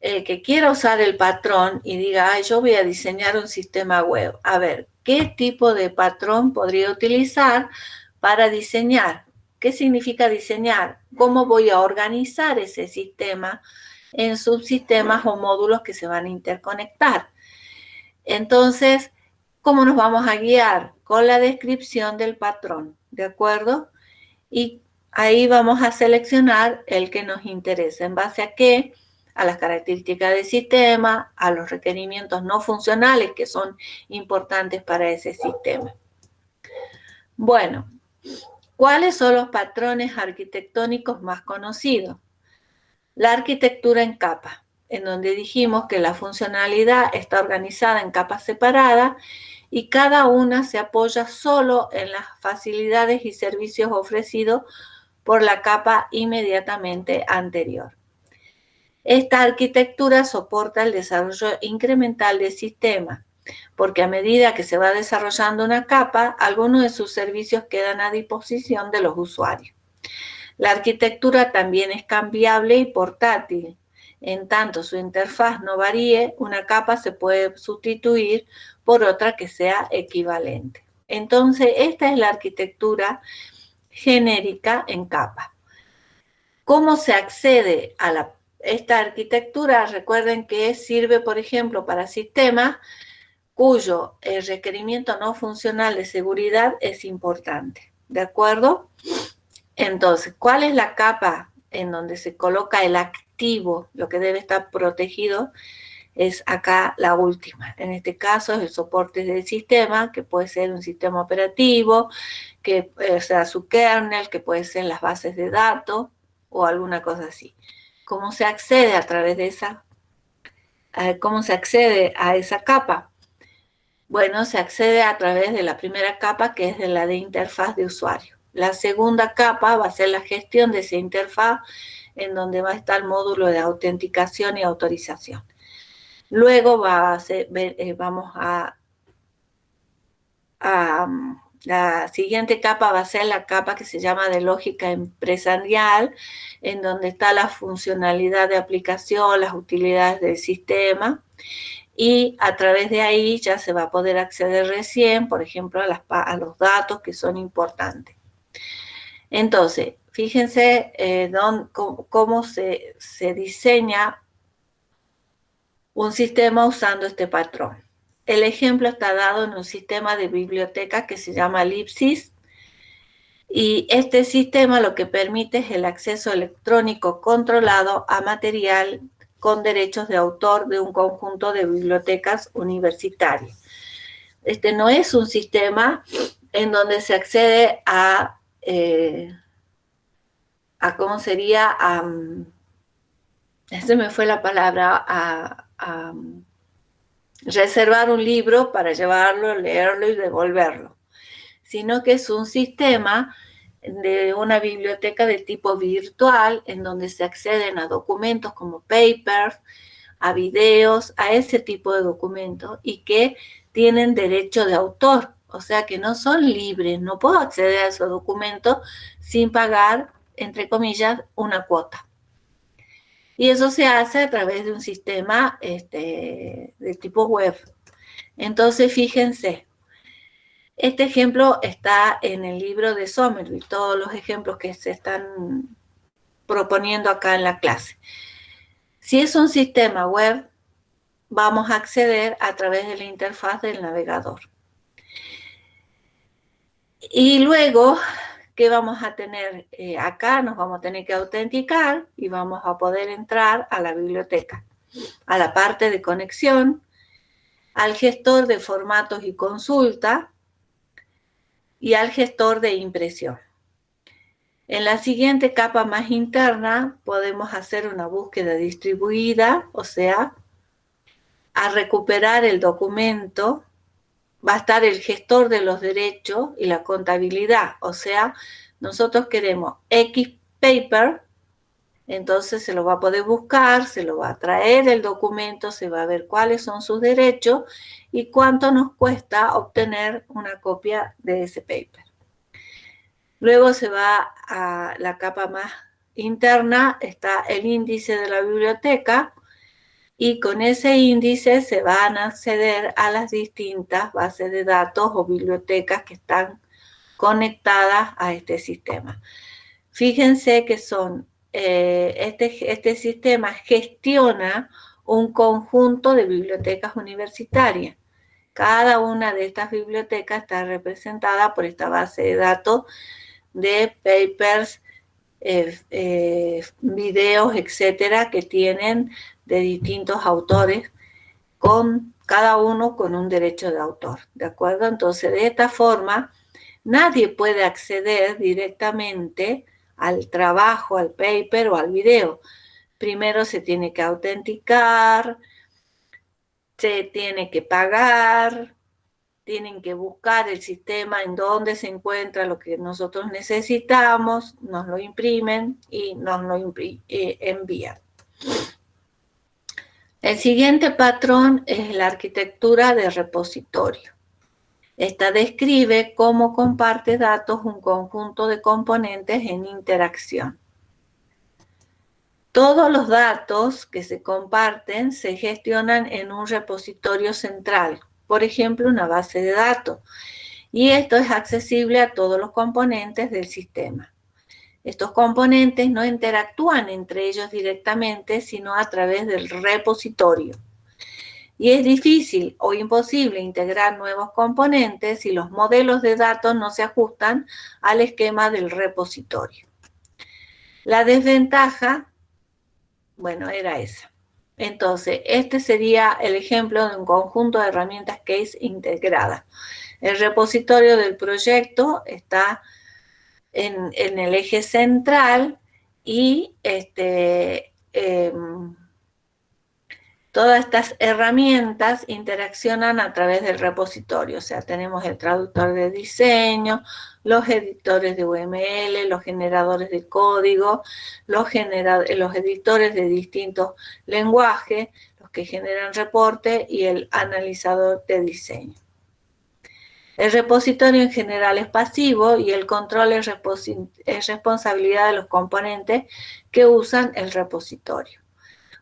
el que quiera usar el patrón y diga, yo voy a diseñar un sistema web, a ver, ¿qué tipo de patrón podría utilizar para diseñar? ¿Qué significa diseñar? ¿Cómo voy a organizar ese sistema en subsistemas o módulos que se van a interconectar? Entonces, ¿cómo nos vamos a guiar? Con la descripción del patrón, ¿de acuerdo? Y ahí vamos a seleccionar el que nos interesa. ¿En base a qué? A las características del sistema, a los requerimientos no funcionales que son importantes para ese sistema. Bueno, ¿cuáles son los patrones arquitectónicos más conocidos? La arquitectura en capas, en donde dijimos que la funcionalidad está organizada en capas separadas y cada una se apoya solo en las facilidades y servicios ofrecidos por la capa inmediatamente anterior. Esta arquitectura soporta el desarrollo incremental del sistema, porque a medida que se va desarrollando una capa, algunos de sus servicios quedan a disposición de los usuarios. La arquitectura también es cambiable y portátil. En tanto su interfaz no varíe, una capa se puede sustituir por otra que sea equivalente. Entonces, esta es la arquitectura genérica en capa. ¿Cómo se accede a esta arquitectura? Recuerden que sirve, por ejemplo, para sistemas cuyo requerimiento no funcional de seguridad es importante. ¿De acuerdo? Entonces, ¿cuál es la capa en donde se coloca el activo, lo que debe estar protegido? Es acá la última. En este caso es el soporte del sistema, que puede ser un sistema operativo, que sea su kernel, que puede ser las bases de datos o alguna cosa así. ¿Cómo se accede a través de esa? ¿Cómo se accede a esa capa? Bueno, se accede a través de la primera capa, que es de la de interfaz de usuario. La segunda capa va a ser la gestión de esa interfaz, en donde va a estar el módulo de autenticación y autorización. Luego vamos a la siguiente capa va a ser la capa que se llama de lógica empresarial, en donde está la funcionalidad de aplicación, las utilidades del sistema, y a través de ahí ya se va a poder acceder recién, por ejemplo, a los datos que son importantes. Entonces, fíjense cómo se diseña un sistema usando este patrón. El ejemplo está dado en un sistema de biblioteca que se llama Libsys, y este sistema lo que permite es el acceso electrónico controlado a material con derechos de autor de un conjunto de bibliotecas universitarias. Este no es un sistema en donde se accede a ¿cómo sería? Se me fue la palabra, a reservar un libro para llevarlo, leerlo y devolverlo, sino que es un sistema de una biblioteca de tipo virtual en donde se acceden a documentos como papers, a videos, a ese tipo de documentos, y que tienen derecho de autor, o sea que no son libres. No puedo acceder a esos documentos sin pagar, entre comillas, una cuota. Y eso se hace a través de un sistema de tipo web. Entonces, fíjense, este ejemplo está en el libro de Somerville, todos los ejemplos que se están proponiendo acá en la clase. Si es un sistema web, vamos a acceder a través de la interfaz del navegador. Y luego, ¿qué vamos a tener? Acá nos vamos a tener que autenticar y vamos a poder entrar a la biblioteca, a la parte de conexión, al gestor de formatos y consulta y al gestor de impresión. En la siguiente capa más interna podemos hacer una búsqueda distribuida, o sea, a recuperar el documento va a estar el gestor de los derechos y la contabilidad, o sea, nosotros queremos X paper, entonces se lo va a poder buscar, se lo va a traer el documento, se va a ver cuáles son sus derechos y cuánto nos cuesta obtener una copia de ese paper. Luego se va a la capa más interna, está el índice de la biblioteca, y con ese índice se van a acceder a las distintas bases de datos o bibliotecas que están conectadas a este sistema. Fíjense que este sistema gestiona un conjunto de bibliotecas universitarias. Cada una de estas bibliotecas está representada por esta base de datos de papers, videos, etcétera, que tienen de distintos autores, cada uno con un derecho de autor, ¿de acuerdo? Entonces, de esta forma, nadie puede acceder directamente al trabajo, al paper o al video. Primero se tiene que autenticar, se tiene que pagar, tienen que buscar el sistema en donde se encuentra lo que nosotros necesitamos, nos lo imprimen y nos lo envían. El siguiente patrón es la arquitectura de repositorio. Esta describe cómo comparte datos un conjunto de componentes en interacción. Todos los datos que se comparten se gestionan en un repositorio central, por ejemplo, una base de datos. Y esto es accesible a todos los componentes del sistema. Estos componentes no interactúan entre ellos directamente, sino a través del repositorio. Y es difícil o imposible integrar nuevos componentes si los modelos de datos no se ajustan al esquema del repositorio. La desventaja, bueno, era esa. Entonces, este sería el ejemplo de un conjunto de herramientas case integradas. El repositorio del proyecto está en el eje central y todas estas herramientas interaccionan a través del repositorio. O sea, tenemos el traductor de diseño, los editores de UML, los generadores de código, los editores de distintos lenguajes, los que generan reporte y el analizador de diseño. El repositorio en general es pasivo y el control es responsabilidad de los componentes que usan el repositorio.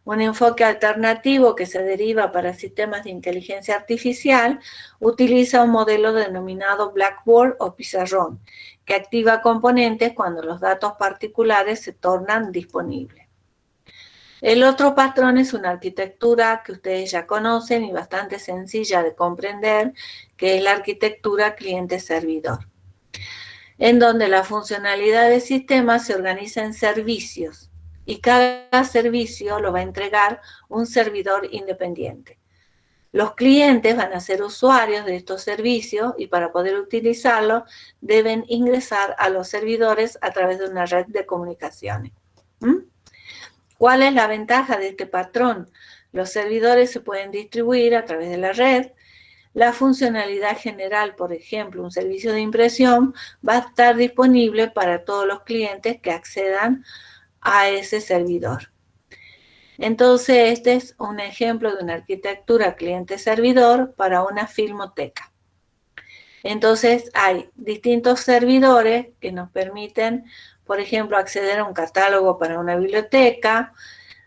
Un enfoque alternativo que se deriva para sistemas de inteligencia artificial utiliza un modelo denominado Blackboard o pizarrón, que activa componentes cuando los datos particulares se tornan disponibles. El otro patrón es una arquitectura que ustedes ya conocen y bastante sencilla de comprender, que es la arquitectura cliente-servidor, en donde la funcionalidad del sistema se organiza en servicios y cada servicio lo va a entregar un servidor independiente. Los clientes van a ser usuarios de estos servicios y para poder utilizarlos deben ingresar a los servidores a través de una red de comunicaciones. ¿Cuál es la ventaja de este patrón? Los servidores se pueden distribuir a través de la red. La funcionalidad general, por ejemplo, un servicio de impresión, va a estar disponible para todos los clientes que accedan a ese servidor. Entonces, este es un ejemplo de una arquitectura cliente-servidor para una filmoteca. Entonces, hay distintos servidores que nos permiten, por ejemplo, acceder a un catálogo para una biblioteca,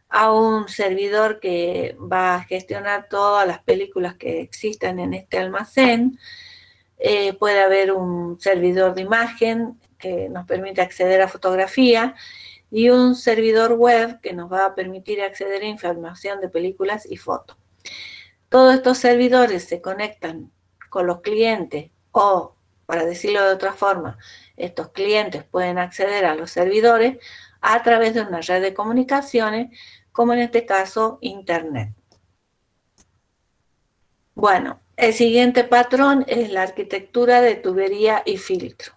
a un servidor que va a gestionar todas las películas que existan en este almacén. Puede haber un servidor de imagen que nos permite acceder a fotografía y un servidor web que nos va a permitir acceder a información de películas y fotos. Todos estos servidores se conectan con los clientes o, para decirlo de otra forma, estos clientes pueden acceder a los servidores a través de una red de comunicaciones, como en este caso Internet. Bueno, el siguiente patrón es la arquitectura de tubería y filtro.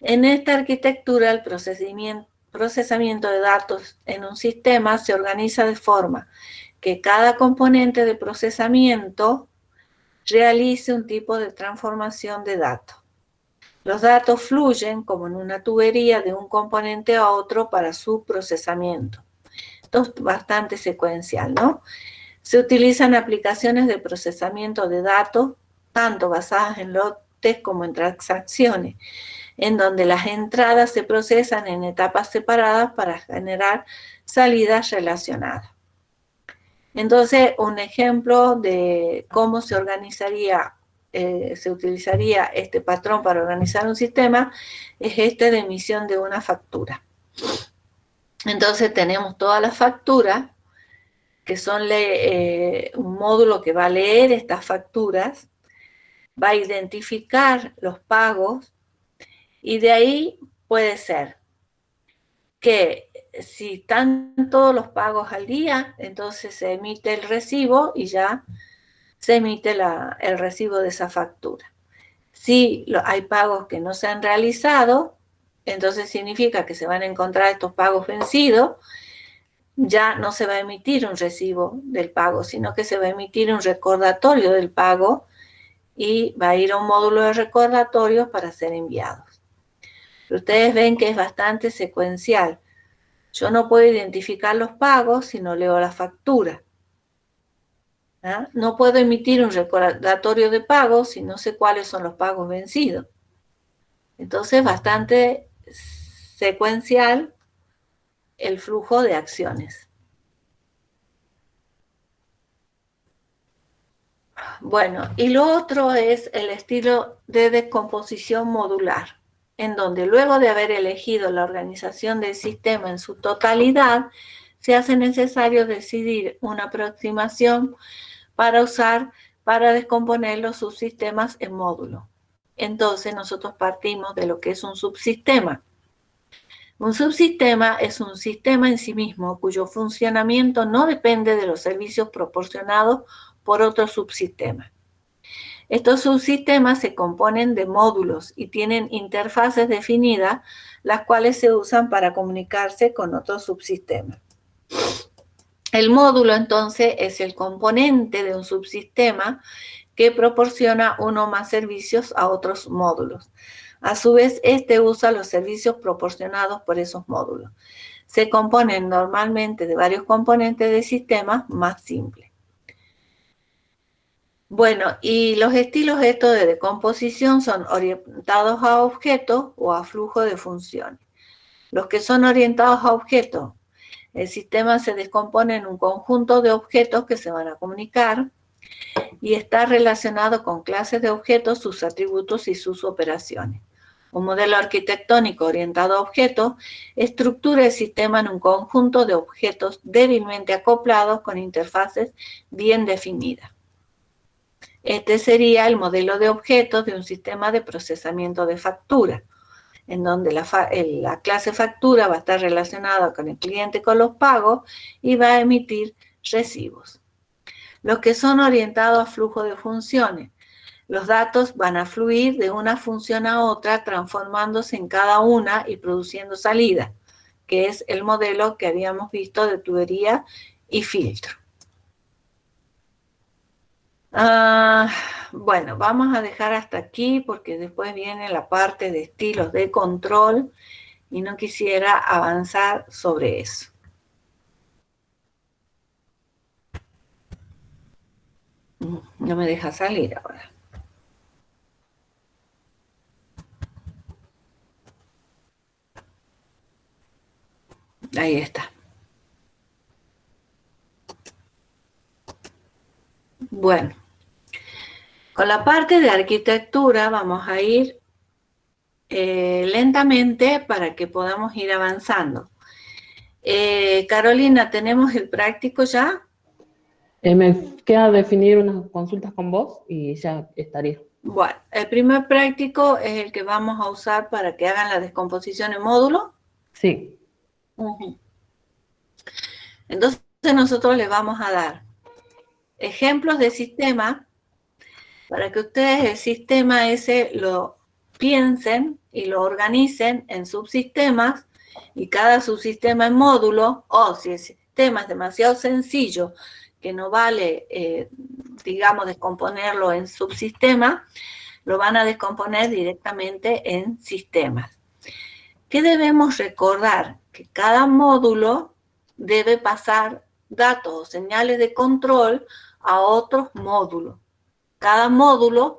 En esta arquitectura, el procesamiento de datos en un sistema se organiza de forma que cada componente de procesamiento realice un tipo de transformación de datos. Los datos fluyen como en una tubería de un componente a otro para su procesamiento. Esto es bastante secuencial, ¿no? Se utilizan aplicaciones de procesamiento de datos, tanto basadas en lotes como en transacciones, en donde las entradas se procesan en etapas separadas para generar salidas relacionadas. Entonces, un ejemplo de cómo se organizaría, se utilizaría este patrón para organizar un sistema es este de emisión de una factura. Entonces, tenemos todas las facturas, que son un módulo que va a leer estas facturas, va a identificar los pagos y de ahí puede ser que si están todos los pagos al día, entonces se emite el recibo y ya se emite el recibo de esa factura. Si hay pagos que no se han realizado, entonces significa que se van a encontrar estos pagos vencidos, ya no se va a emitir un recibo del pago, sino que se va a emitir un recordatorio del pago y va a ir a un módulo de recordatorios para ser enviados. Ustedes ven que es bastante secuencial. Yo no puedo identificar los pagos si no leo la factura. ¿Ah? No puedo emitir un recordatorio de pago si no sé cuáles son los pagos vencidos. Entonces, bastante secuencial el flujo de acciones. Bueno, y lo otro es el estilo de descomposición modular, en donde luego de haber elegido la organización del sistema en su totalidad, se hace necesario decidir una aproximación para usar para descomponer los subsistemas en módulos. Entonces nosotros partimos de lo que es un subsistema. Un subsistema es un sistema en sí mismo cuyo funcionamiento no depende de los servicios proporcionados por otros subsistemas. Estos subsistemas se componen de módulos y tienen interfaces definidas, las cuales se usan para comunicarse con otros subsistemas. El módulo, entonces, es el componente de un subsistema que proporciona uno o más servicios a otros módulos. A su vez, este usa los servicios proporcionados por esos módulos. Se componen normalmente de varios componentes de sistemas más simples. Bueno, y los estilos estos de decomposición son orientados a objetos o a flujo de funciones. Los que son orientados a objetos, el sistema se descompone en un conjunto de objetos que se van a comunicar y está relacionado con clases de objetos, sus atributos y sus operaciones. Un modelo arquitectónico orientado a objetos estructura el sistema en un conjunto de objetos débilmente acoplados con interfaces bien definidas. Este sería el modelo de objetos de un sistema de procesamiento de factura, en donde la clase factura va a estar relacionada con el cliente con los pagos y va a emitir recibos. Los que son orientados a flujo de funciones. Los datos van a fluir de una función a otra, transformándose en cada una y produciendo salida, que es el modelo que habíamos visto de tubería y filtro. Bueno, vamos a dejar hasta aquí porque después viene la parte de estilos de control y no quisiera avanzar sobre eso. No me deja salir ahora. Ahí está. Bueno, con la parte de arquitectura vamos a ir lentamente para que podamos ir avanzando. Carolina, ¿tenemos el práctico ya? Me queda definir unas consultas con vos y ya estaría. Bueno, el primer práctico es el que vamos a usar para que hagan la descomposición en módulo. Sí. Entonces nosotros les vamos a dar ejemplos de sistema para que ustedes el sistema ese lo piensen y lo organicen en subsistemas y cada subsistema en módulo, o si el sistema es demasiado sencillo que no vale, digamos, descomponerlo en subsistemas, lo van a descomponer directamente en sistemas. ¿Qué debemos recordar? Que cada módulo debe pasar datos o señales de control a otros módulos. Cada módulo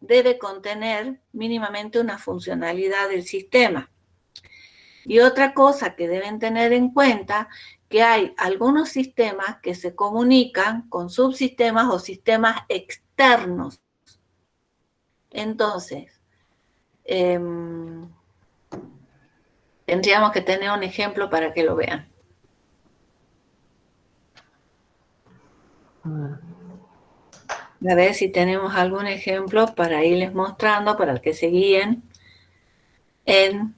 debe contener mínimamente una funcionalidad del sistema. Y otra cosa que deben tener en cuenta, que hay algunos sistemas que se comunican con subsistemas o sistemas externos. Entonces, tendríamos que tener un ejemplo para que lo vean. A ver si tenemos algún ejemplo para irles mostrando, para que se guíen en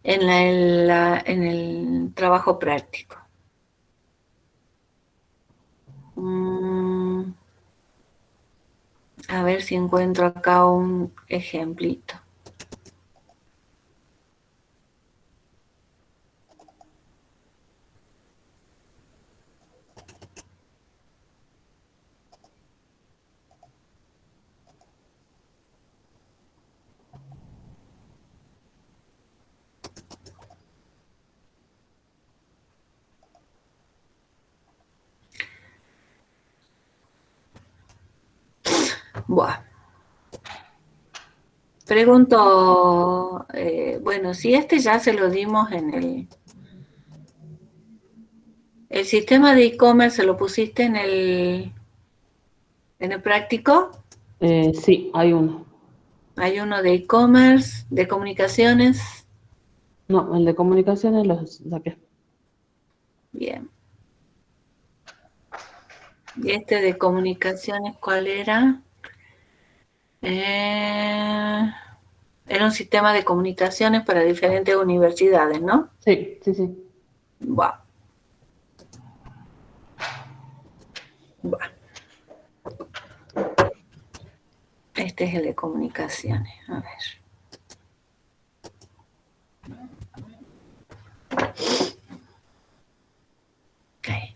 el trabajo práctico. A ver si encuentro acá un ejemplito. Buah. Pregunto, bueno, si este ya se lo dimos en ¿El sistema de e-commerce lo pusiste en el práctico? Sí, hay uno. Hay uno de e-commerce, de comunicaciones. No, el de comunicaciones los saqué. Bien. ¿Y este de comunicaciones cuál era? Era un sistema de comunicaciones para diferentes universidades, ¿no? Sí, sí, sí. Buah. Buah. Este es el de comunicaciones. A ver. Okay.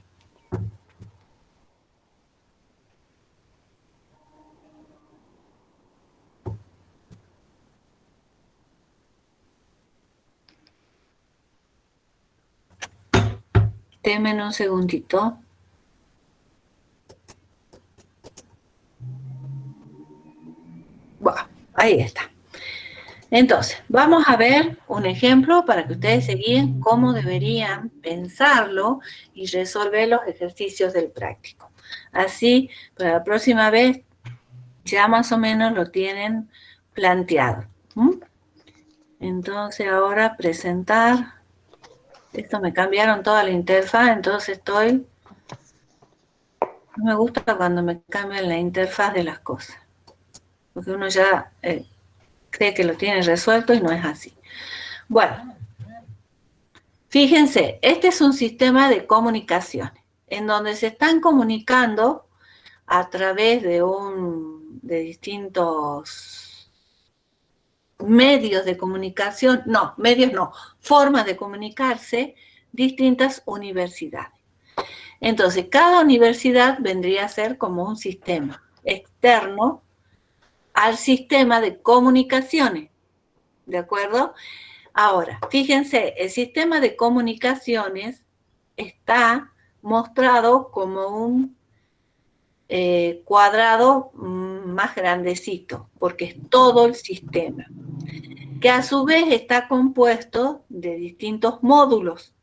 Denme un segundito. Bueno, ahí está. Entonces, vamos a ver un ejemplo para que ustedes se guíen cómo deberían pensarlo y resolver los ejercicios del práctico. Así, para la próxima vez, ya más o menos lo tienen planteado. Entonces, ahora presentar. Esto me cambiaron toda la interfaz, entonces estoy... No me gusta cuando me cambian la interfaz de las cosas, porque uno ya cree que lo tiene resuelto y no es así. Bueno, fíjense, este es un sistema de comunicaciones, en donde se están comunicando a través de distintos medios de comunicación, formas de comunicarse, distintas universidades. Entonces, cada universidad vendría a ser como un sistema externo al sistema de comunicaciones, ¿de acuerdo? Ahora, fíjense, el sistema de comunicaciones está mostrado como un cuadrado más grandecito, porque es todo el sistema, que a su vez está compuesto de distintos módulos,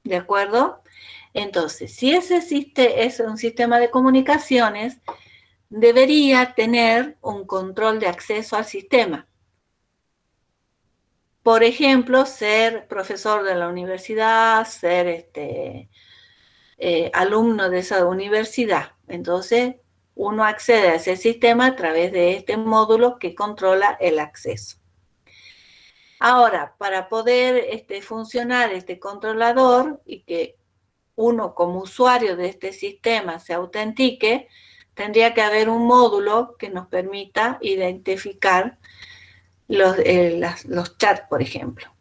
¿de acuerdo? Entonces, si ese es un sistema de comunicaciones, debería tener un control de acceso al sistema. Por ejemplo, ser profesor de la universidad, ser alumno de esa universidad. Entonces, uno accede a ese sistema a través de este módulo que controla el acceso. Ahora, para poder funcionar este controlador y que uno como usuario de este sistema se autentique, tendría que haber un módulo que nos permita identificar los chats, por ejemplo.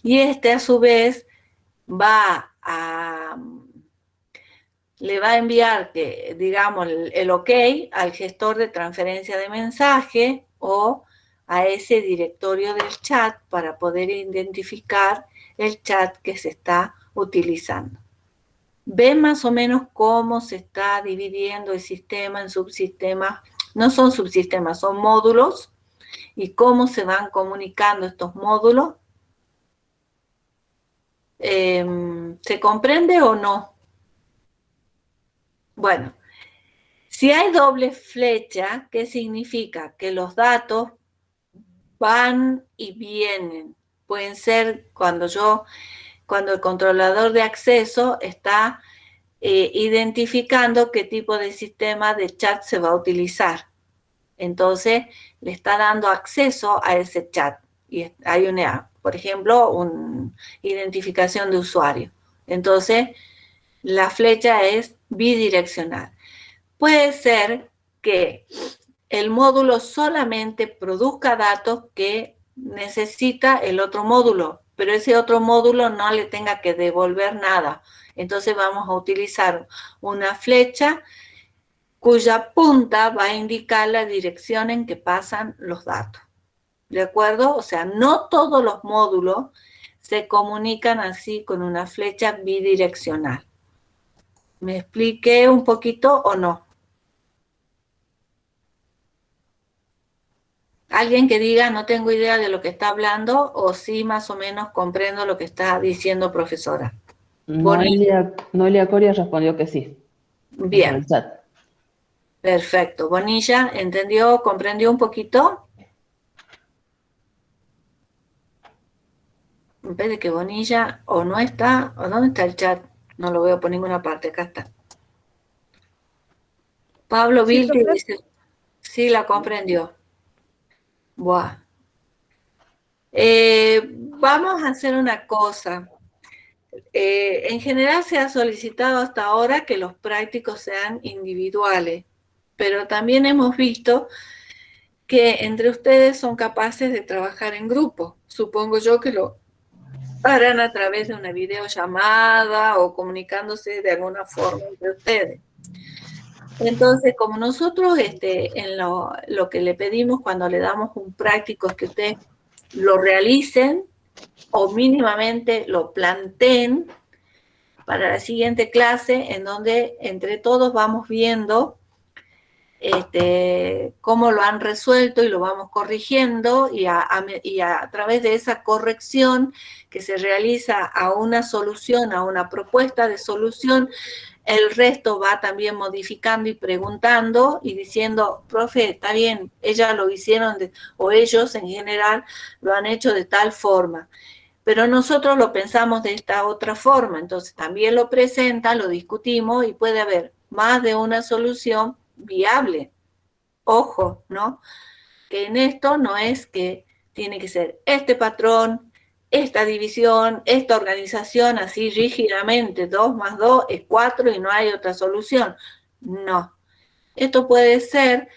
Y a su vez, le va a enviar, digamos, el OK al gestor de transferencia de mensaje o a ese directorio del chat para poder identificar el chat que se está utilizando. ¿Ven más o menos cómo se está dividiendo el sistema en subsistemas? No son subsistemas, son módulos. ¿Y cómo se van comunicando estos módulos? ¿Se comprende o no? Bueno, si hay doble flecha, ¿qué significa? Que los datos van y vienen. Pueden ser cuando el controlador de acceso está identificando qué tipo de sistema de chat se va a utilizar. Entonces, le está dando acceso a ese chat. Y hay por ejemplo, una identificación de usuario. Entonces, la flecha es bidireccional. Puede ser que el módulo solamente produzca datos que necesita el otro módulo, pero ese otro módulo no le tenga que devolver nada. Entonces vamos a utilizar una flecha cuya punta va a indicar la dirección en que pasan los datos. ¿De acuerdo? O sea, no todos los módulos se comunican así con una flecha bidireccional. ¿Me expliqué un poquito o no? Alguien que diga no tengo idea de lo que está hablando o sí más o menos comprendo lo que está diciendo profesora. Bonilla. Noelia Coria respondió que sí. Por Bien, el chat. perfecto. Bonilla, ¿entendió, comprendió un poquito? En vez de que Bonilla o no está, o dónde está el chat, no lo veo por ninguna parte, acá está. Pablo Sí, Vilti profe. dice, sí, la comprendió. Buah. Vamos a hacer una cosa. En general se ha solicitado hasta ahora que los prácticos sean individuales, pero también hemos visto que entre ustedes son capaces de trabajar en grupo. Supongo yo que lo harán a través de una videollamada o comunicándose de alguna forma entre ustedes. Entonces, como nosotros en lo que le pedimos cuando le damos un práctico es que ustedes lo realicen o mínimamente lo planteen para la siguiente clase, en donde entre todos vamos viendo cómo lo han resuelto y lo vamos corrigiendo y a través de esa corrección que se realiza a una solución, a una propuesta de solución, el resto va también modificando y preguntando y diciendo, profe, está bien, ellas lo hicieron o ellos en general lo han hecho de tal forma. Pero nosotros lo pensamos de esta otra forma, entonces también lo presentan, lo discutimos y puede haber más de una solución viable. Ojo, ¿no? Que en esto no es que tiene que ser este patrón, esta división, esta organización así rígidamente, 2 más 2 es 4 y no hay otra solución. No. Esto puede ser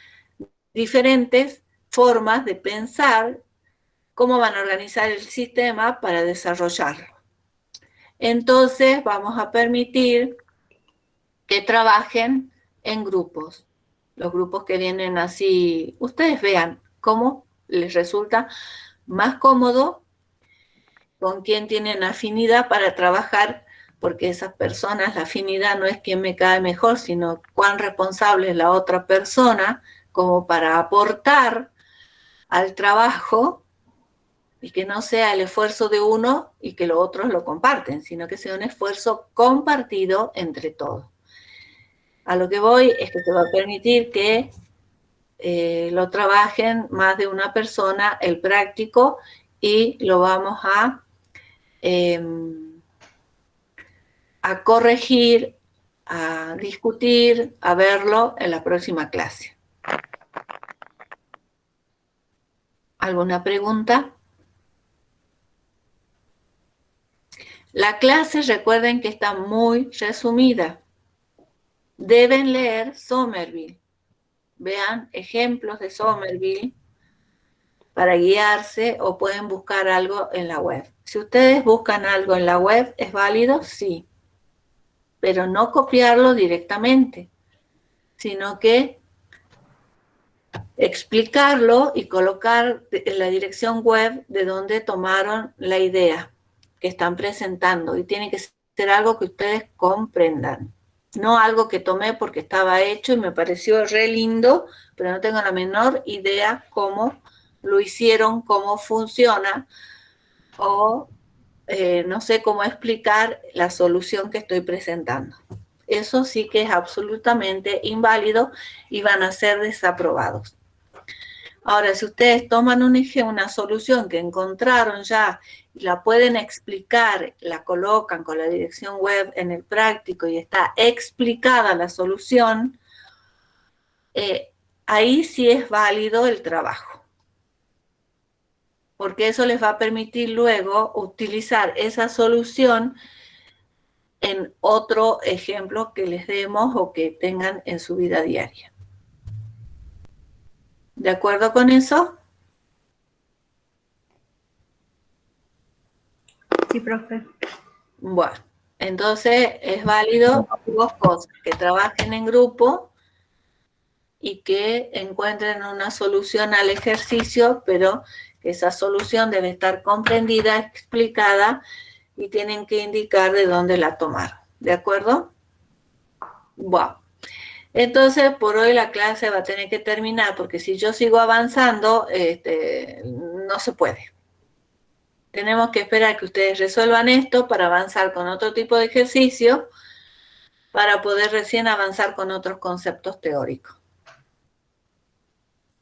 diferentes formas de pensar cómo van a organizar el sistema para desarrollarlo. Entonces vamos a permitir que trabajen en grupos. Los grupos que vienen así, ustedes vean cómo les resulta más cómodo, con quién tienen afinidad para trabajar, porque esas personas, la afinidad no es quién me cae mejor, sino cuán responsable es la otra persona como para aportar al trabajo y que no sea el esfuerzo de uno y que los otros lo comparten, sino que sea un esfuerzo compartido entre todos. A lo que voy es que se va a permitir que lo trabajen más de una persona, el práctico, y lo vamos a corregir, a discutir, a verlo en la próxima clase. ¿Alguna pregunta? La clase, recuerden que está muy resumida. Deben leer Somerville. Vean ejemplos de Somerville para guiarse o pueden buscar algo en la web. Si ustedes buscan algo en la web, ¿es válido? Sí. Pero no copiarlo directamente, sino que explicarlo y colocar en la dirección web de donde tomaron la idea que están presentando. Y tiene que ser algo que ustedes comprendan. No algo que tomé porque estaba hecho y me pareció re lindo, pero no tengo la menor idea cómo lo hicieron, cómo funciona, o no sé cómo explicar la solución que estoy presentando. Eso sí que es absolutamente inválido y van a ser desaprobados. Ahora, si ustedes toman una solución que encontraron ya y la pueden explicar, la colocan con la dirección web en el práctico y está explicada la solución, ahí sí es válido el trabajo. Porque eso les va a permitir luego utilizar esa solución en otro ejemplo que les demos o que tengan en su vida diaria. ¿De acuerdo con eso? Sí, profe. Bueno, entonces es válido 2 cosas, que trabajen en grupo y que encuentren una solución al ejercicio, pero que esa solución debe estar comprendida, explicada y tienen que indicar de dónde la tomaron. ¿De acuerdo? Bueno, entonces por hoy la clase va a tener que terminar porque si yo sigo avanzando, no se puede. Tenemos que esperar que ustedes resuelvan esto para avanzar con otro tipo de ejercicio, para poder recién avanzar con otros conceptos teóricos.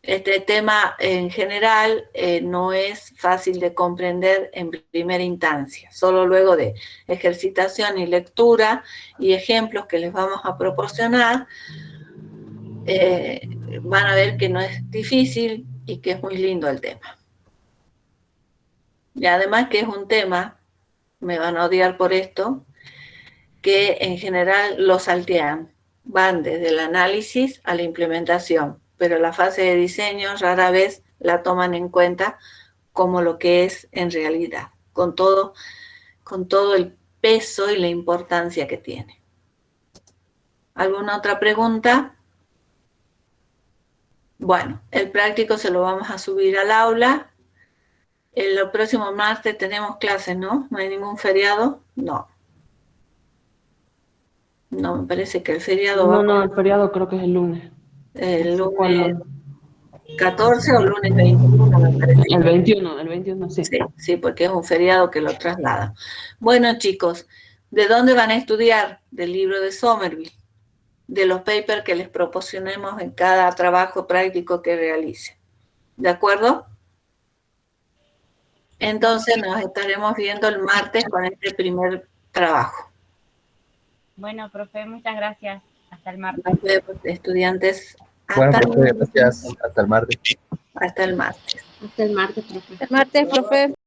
Este tema en general no es fácil de comprender en primera instancia, solo luego de ejercitación y lectura y ejemplos que les vamos a proporcionar, van a ver que no es difícil y que es muy lindo el tema. Y además que es un tema, me van a odiar por esto, que en general lo saltean, van desde el análisis a la implementación, pero la fase de diseño rara vez la toman en cuenta como lo que es en realidad, con todo el peso y la importancia que tiene. ¿Alguna otra pregunta? Bueno, el práctico se lo vamos a subir al aula. El próximo martes tenemos clases, ¿no? ¿No hay ningún feriado? No. No, me parece que el feriado va No, el feriado creo que es el lunes. el No sé cuál lunes lunes. 14 o lunes 21, me parece. El 21 sí. Sí, sí, porque es un feriado que lo traslada. Bueno, chicos, ¿de dónde van a estudiar? Del libro de Somerville, de los papers que les proporcionemos en cada trabajo práctico que realicen. ¿De acuerdo? Entonces nos estaremos viendo el martes con este primer trabajo. Bueno, profe, muchas gracias. Hasta el martes. Nos vemos, estudiantes. Bueno, Hasta, profe, gracias. Hasta el martes. hasta el martes. Hasta el martes, profe. El martes, profe.